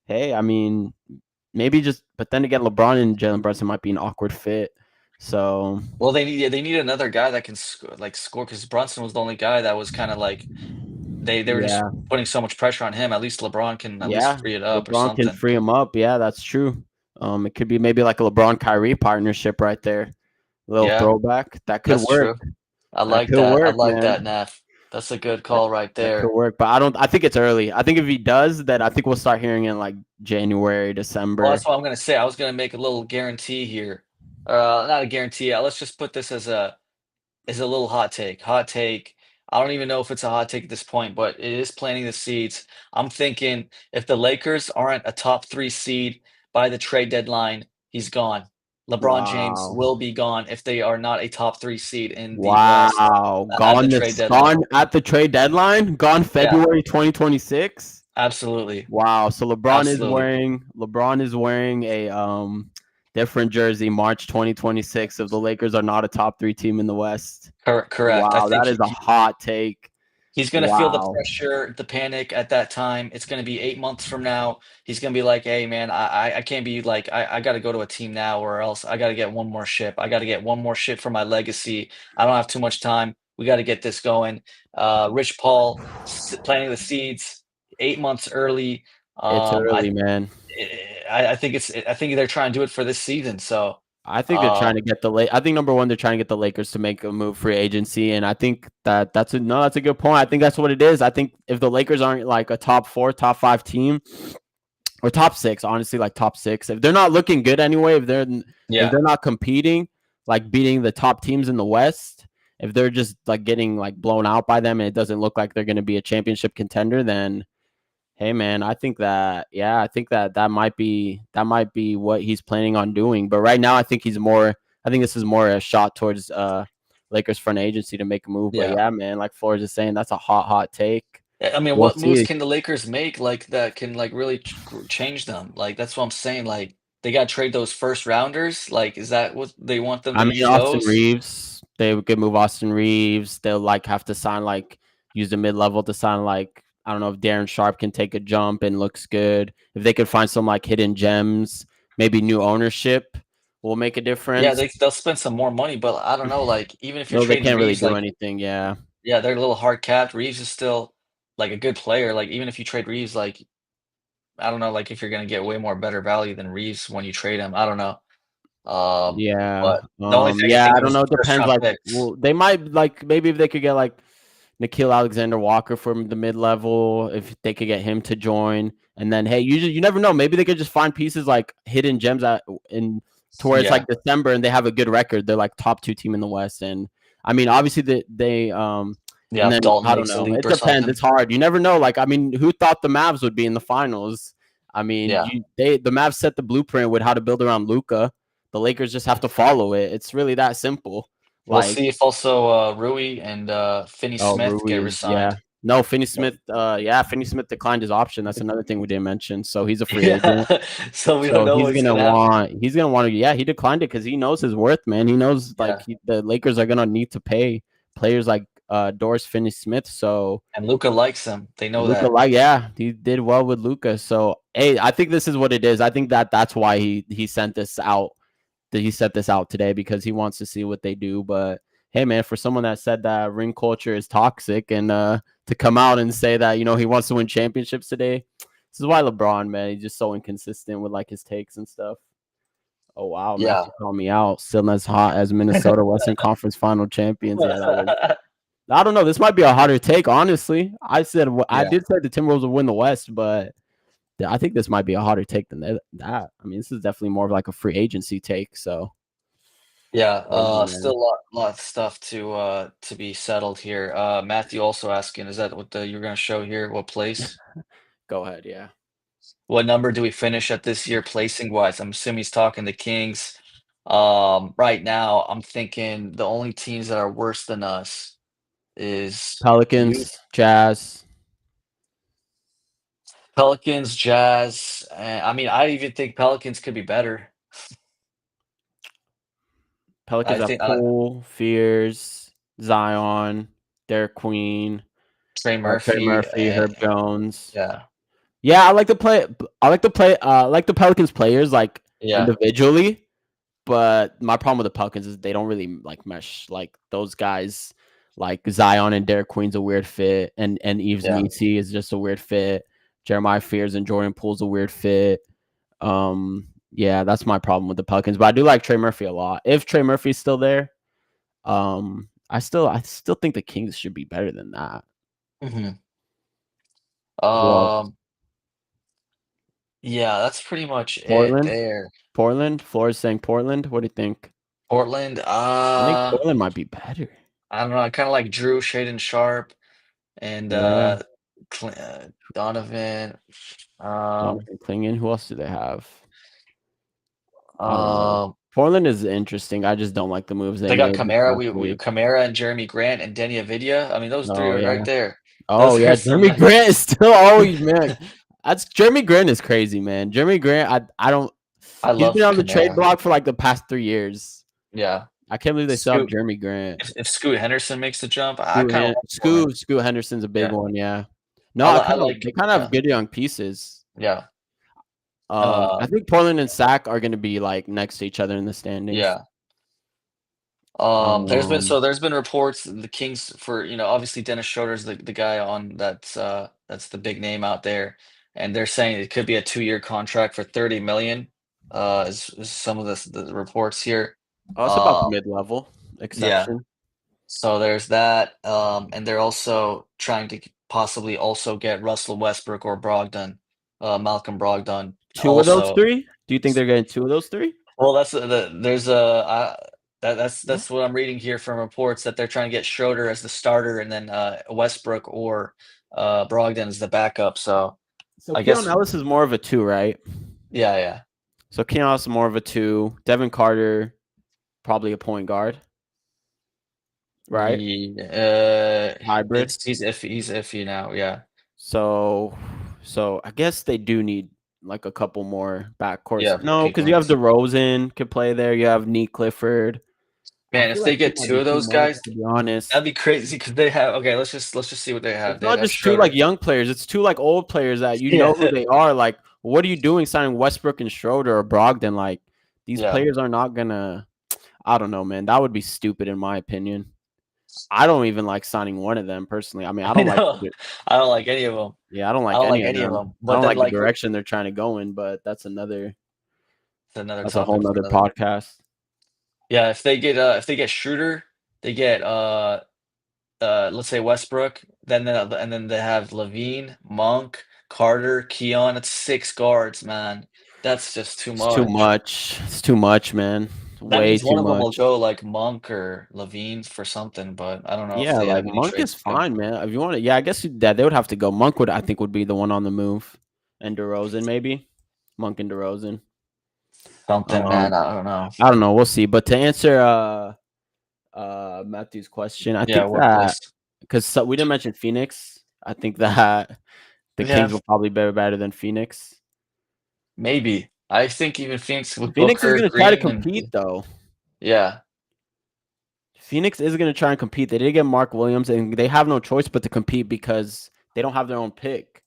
hey, I mean, maybe just, but then again, LeBron and Jalen Brunson might be an awkward fit. So Well, they need another guy that can score because Brunson was the only guy that was kind of like they were just yeah, putting so much pressure on him. At least LeBron can at least yeah, free it up or LeBron can something. free him up. Yeah, that's true. It could be maybe like a LeBron Kyrie partnership right there. A little Yeah, throwback that could that's work. true. I That like could that. I work, like man. that, Naf. That's a good That call right that could there. work. But I don't. I think it's early. I think if he does, then I think we'll start hearing in like January, Well, December. that's what I'm gonna say. I was gonna make a little guarantee here. Not a guarantee. Let's just put this as a little hot take. Hot take. I don't even know if it's a hot take at this point, but it is planting the seeds. I'm thinking if the Lakers aren't a top three seed by the trade deadline, he's gone. LeBron James Wow. will be gone if they are not a top three seed in the West Wow. at the trade deadline. Gone at the trade deadline? Gone Yeah, February 2026? absolutely. Wow. So Absolutely. LeBron is wearing a different jersey March 2026 if the Lakers are not a top 3 team in the West. Correct. I Wow, think that is a hot take. he's gonna feel the Wow. pressure, the panic at that time. It's gonna be 8 months from now. He's gonna be like, "Hey, man, I can't be like I got to go to a team now, or else I got to get one more ship. I got to get one more ship for my legacy. I don't have too much time. We got to get this going." Rich Paul planting the seeds 8 months early. It's Um, I, early, man. I think I think they're trying to do it for this season. So, I think they're trying um, to get I think number one, they're trying to get the Lakers to make a move free agency, and I think that's a good point. I think that's what it is. I think if the Lakers aren't like a top 4, top 5 team or top 6, honestly, like top 6, if they're not looking good anyway, if yeah, they're not competing, like beating the top teams in the West, if they're just like getting like blown out by them, and it doesn't look like they're going to be a championship contender, then hey man, I think I think that might be what he's planning on doing. But right now I think this is more a shot towards Lakers front agency to make a move. But yeah. yeah, man, like Flores is saying, that's a hot take. I mean, We'll what moves see. can the Lakers make like that can like really change them? Like that's what I'm saying. Like they got to trade those first rounders. Like is that what they want them I to mean use Austin those? Reeves, they could move Austin Reeves. They'll like have to sign like use the mid level to sign like I don't know if Darren Sharp can take a jump and looks good. If they could find some like hidden gems, maybe new ownership will make a Yeah, difference. they'll spend some more money, but I don't know. Like even if you're No, they trading can't really Reeves, do like anything. Yeah. yeah, they're a little hard capped. Reeves is still like a good player. Like even if you trade Reeves, like I don't know, like if you're gonna get way more better value than Reeves when you trade him. I don't know. Yeah. But the only thing I can think I of don't is know. It first depends. round Like, picks. well, they might like maybe if they could get like Nikhil Alexander Walker from the mid level, if they could get him to join, and then hey, you never know. Maybe they could just find pieces like hidden gems in to where it's Yeah, like December and they have a good record. They're like top 2 team in the West, and I mean obviously they Yeah, And if then Dalton I don't makes a know. leap It or depends. something. It's hard. You never know. Like I mean, who thought the Mavs would be in the finals? I mean, Yeah, the Mavs set the blueprint with how to build around Luca. The Lakers just have to follow it. It's really that simple. we'll Like see if also Rui and Finney oh, Smith get Rui, yeah. resigned. No, Finney Smith. Yeah, Finney Smith declined his option. That's another thing we didn't mention. So he's a free Yeah, agent. so we don't So know what's gonna happen. he's gonna want to. Yeah, he declined it because he knows his worth, man. He knows Yeah, the Lakers are gonna need to pay players like Doris Finney-Smith. So and Luca likes him. They know Luca, that. like yeah, he did well with Luca. So hey, I think this is what it is. I think that's why he sent this out. That he set this out today because he wants to see what they do. But hey, man, for someone that said that ring culture is toxic and to come out and say that he wants to win championships today, this is why LeBron, man, he's just so inconsistent with like his takes and stuff. Oh wow, Yeah. Matthew called me out. Still as hot as Minnesota Western Conference Final champions. Yeah, that was. I don't know. This might be a harder take, honestly. I Yeah. did say the Timberwolves would win the West, but I think this might be a harder take than that. I mean, this is definitely more of like a free agency take. So Yeah, crazy, still man. a lot of stuff to be settled here. Matthew also asking, is that what you're gonna show here? What place? Go ahead. Yeah. What number do we finish at this year placing wise? I'm assuming he's talking the Kings. Right now, I'm thinking the only teams that are worse than us is you, Pelicans, Jazz. Pelicans, Jazz. And I mean, I even think Pelicans could be better. Pelicans I have think Poole, Fears, Zion, Derek Queen, Trey Trey Murphy. Murphy, Herb Jones. Yeah, Yeah, I like to play. I like to play. I like the Pelicans players like yeah, individually, but my problem with the Pelicans is they don't really like mesh. Like those guys, like Zion and Derek Queen's a weird fit, and Eves yeah. Meatsy is just a weird fit. Jeremiah Fears and Jordan Poole's a weird fit. Yeah, that's my problem with the Pelicans. But I do like Trey Murphy a lot. If Trey Murphy's still there, I still think the Kings should be better than that. hmm Who else? Um, yeah, that's pretty much it Portland, there. Portland. Floor is saying Portland. What do you think? Portland, I think Portland might be better. I don't know. I kind of like Jrue, Shaden Sharp, and Yeah, Donovan. Um, Jonathan Clingan. Who else do they have? I don't know. um, Portland is interesting. I just don't like the moves they they got made this Kamara. past We week. Kamara and Jeremy Grant and Denny Avidia. I mean, those three Oh are right yeah. there. Oh Those yeah. are some Jeremy nice. Grant is still always man. That's Jeremy Grant is crazy, man. Jeremy Grant, I don't. I He's been love on the trade Kamara. block for like the past 3 years. Yeah, I can't believe they still have Scoot. Jeremy Grant. If Scoot Henderson makes the jump, I kind of want for him. Scoot Henderson's a big Yeah, one. Yeah. No, I like. they kind of Yeah, have good young pieces. yeah, I um, think Portland and Sac are going to be like next to each other in the standings. yeah. Um, There's been reports the Kings for obviously Dennis Schroeder's the guy on that's the big name out there, and they're saying it could be a 2-year contract for 30 million. Is some of the reports here. it's about the Um, mid level yeah. exception. So there's that. And they're also trying to possibly also get Russell Westbrook or Brogdon, Malcolm Brogdon Two of those also. three? Do you think they're getting two of those three? Well, there's a Yeah. that's what I'm reading here from reports that they're trying to get Schroeder as the starter and then Westbrook or Brogdon as the backup. So So I Keon guess Ellis is more of a two, right? yeah, yeah. So Keon Ellis is more of a two. Devin Carter, probably a point guard, right? Hybrid. He's iffy now. Yeah, So I guess they do need like a couple more backcourts. yeah. No, P because you have guards. DeRozan could play there. You have Neat Clifford. I Man, feel if like they two get might two be of too those much, guys, to be honest. that'd be crazy because they have. Okay, let's just see what they have. It's They not have just two like Schroeder. young players. It's two like old players that you know who Yeah, they are. Like, what are you doing signing Westbrook and Schroeder or Brogdon? Like, these yeah. players are not gonna. I don't know, man. That would be stupid in my opinion. I don't even like signing one of them personally. I mean, I I don't like. know. I don't like any of them. Yeah, I don't I like don't any like of any of them. them. I But don't then, like the like, direction they're trying to go in, but that's another. it's another That's a whole topic for nother another day. podcast. Yeah, if they get Schroeder, they get let's say Westbrook, and then they have Levine, Monk, Carter, Keon. It's 6 guards, man. That's just too It's too much. much. It's too much, man. That way means one too of them will much. go like Monk or Levine for something, but I don't know if Yeah, they like have any Monk is trades to go. fine, man. If you want to, yeah, I guess that they would have to go. Monk would, I think, would be the one on the move, and DeRozan maybe. Monk and DeRozan. Something, man. Um, I don't know. I don't know. We'll see. But to answer Matthew's question, I Yeah, think what that place? because we didn't mention Phoenix, I think that the Yeah, Kings will probably be better than Phoenix. maybe. I think even Phoenix with Phoenix is Booker, going to try to Green, and compete though. yeah, Phoenix is going to try and compete. They did get Mark Williams, and they have no choice but to compete because they don't have their own pick.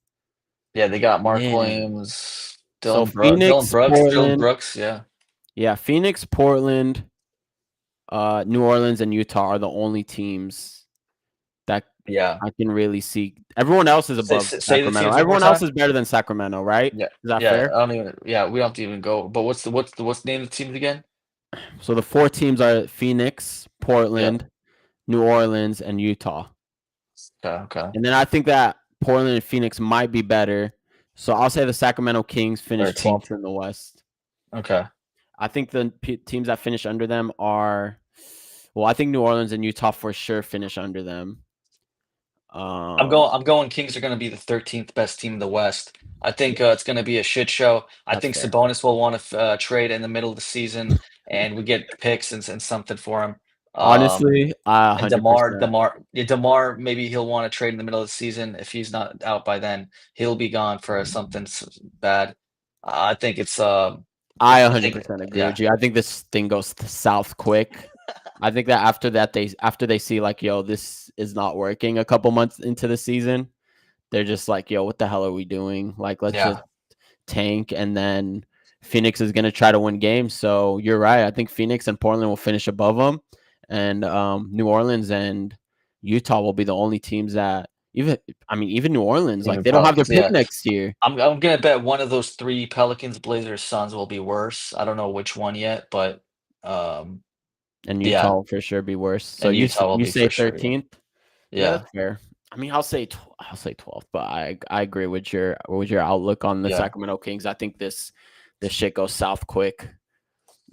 yeah, they got Mark Man. Williams, So Dylan Phoenix, Brooks, Dylan Portland, Brooks. Yeah, yeah, Phoenix, Portland, New Orleans, and Utah are the only teams that yeah. I can really see. Everyone else is Say, above say say the Sacramento. teams one more Everyone else time. is better than Sacramento, right? Yeah, Is that yeah. fair? I don't even. Yeah, we don't have to even go. But what's the name of the teams again? So the four teams are Phoenix, Yeah. Portland, New Orleans, and Utah. Okay. Okay. And then I think that Portland and Phoenix might be better. So I'll say the Sacramento Kings finish 13th. 12th in the West. Okay. I think the teams that finish under them are, well, I think New Orleans and Utah for sure finish under them. I'm going Kings are gonna be the 13th best team in the West. I Yeah, think, it's gonna be a shit show. I that's think fair. Sabonis will wanna trade in the middle of the season, and we get picks and something for him. Honestly, And 100%. DeMar, maybe he'll wanna trade in the middle of the season. If he's not out by then, he'll be gone for something bad. I think I I think 100% agree yeah, with you. I think this thing goes south quick. I think that after they see like, yo, this is not working a couple months into the season, they're just like, yo, what the hell are we doing? Like, let's just yeah. tank, and then Phoenix is gonna try to win games. So you're right. I think Phoenix and Portland will finish above them, and New Orleans and Utah will be the only teams that even New Orleans, like Even they don't have their Pelicans, pick yeah. next year, I'm gonna bet one of those 3 Pelicans, Blazers, Suns will be worse. I don't know which one yet, but, um, and yeah, Utah will for sure be worse. So and Utah will you be say for sure, yeah. 13th? Yeah, Yeah, that's fair. I mean, I'll say 12th, but I agree with your outlook on the yeah. Sacramento Kings. I think this shit goes south quick.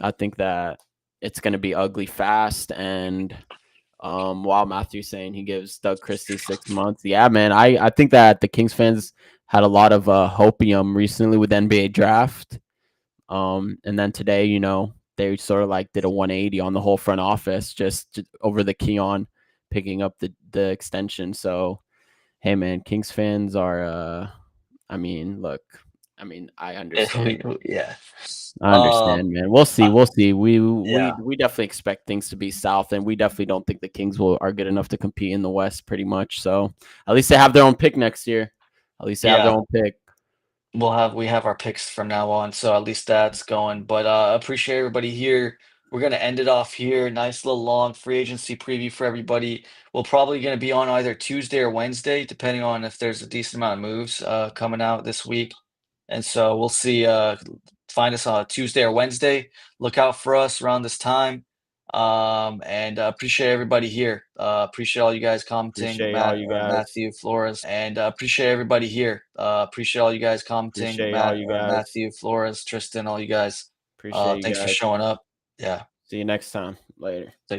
I think that it's going to be ugly fast. And while Matthew's saying he gives Doug Christie 6 months, yeah, man, I think that the Kings fans had a lot of hopium recently with the NBA draft. And then today, they sort of like did a 180 on the whole front office just over the Keon picking up the extension. So, hey, man, Kings fans are, look, I understand. Yeah. I Um, understand, man. We'll see. uh, We'll see. We yeah, we definitely expect things to be south, and we definitely don't think the Kings are good enough to compete in the West. Pretty much. So at least they have their own pick next year. At least they have their yeah. own pick. We have our picks from now on, so at least that's going. But appreciate everybody here. We're gonna end it off here. Nice little long free agency preview for everybody. We're probably gonna be on either Tuesday or Wednesday, depending on if there's a decent amount of moves coming out this week. And so we'll see. Find us on Tuesday or Wednesday. Look out for us around this time. And appreciate everybody here. Appreciate all you guys commenting, Appreciate all you guys. Matthew, Flores, and appreciate everybody here. Appreciate all you guys commenting, Appreciate all you guys. Matthew, Flores, Tristan, all you guys. Appreciate you Thanks for guys. showing up. Yeah. See you next time. Later. Take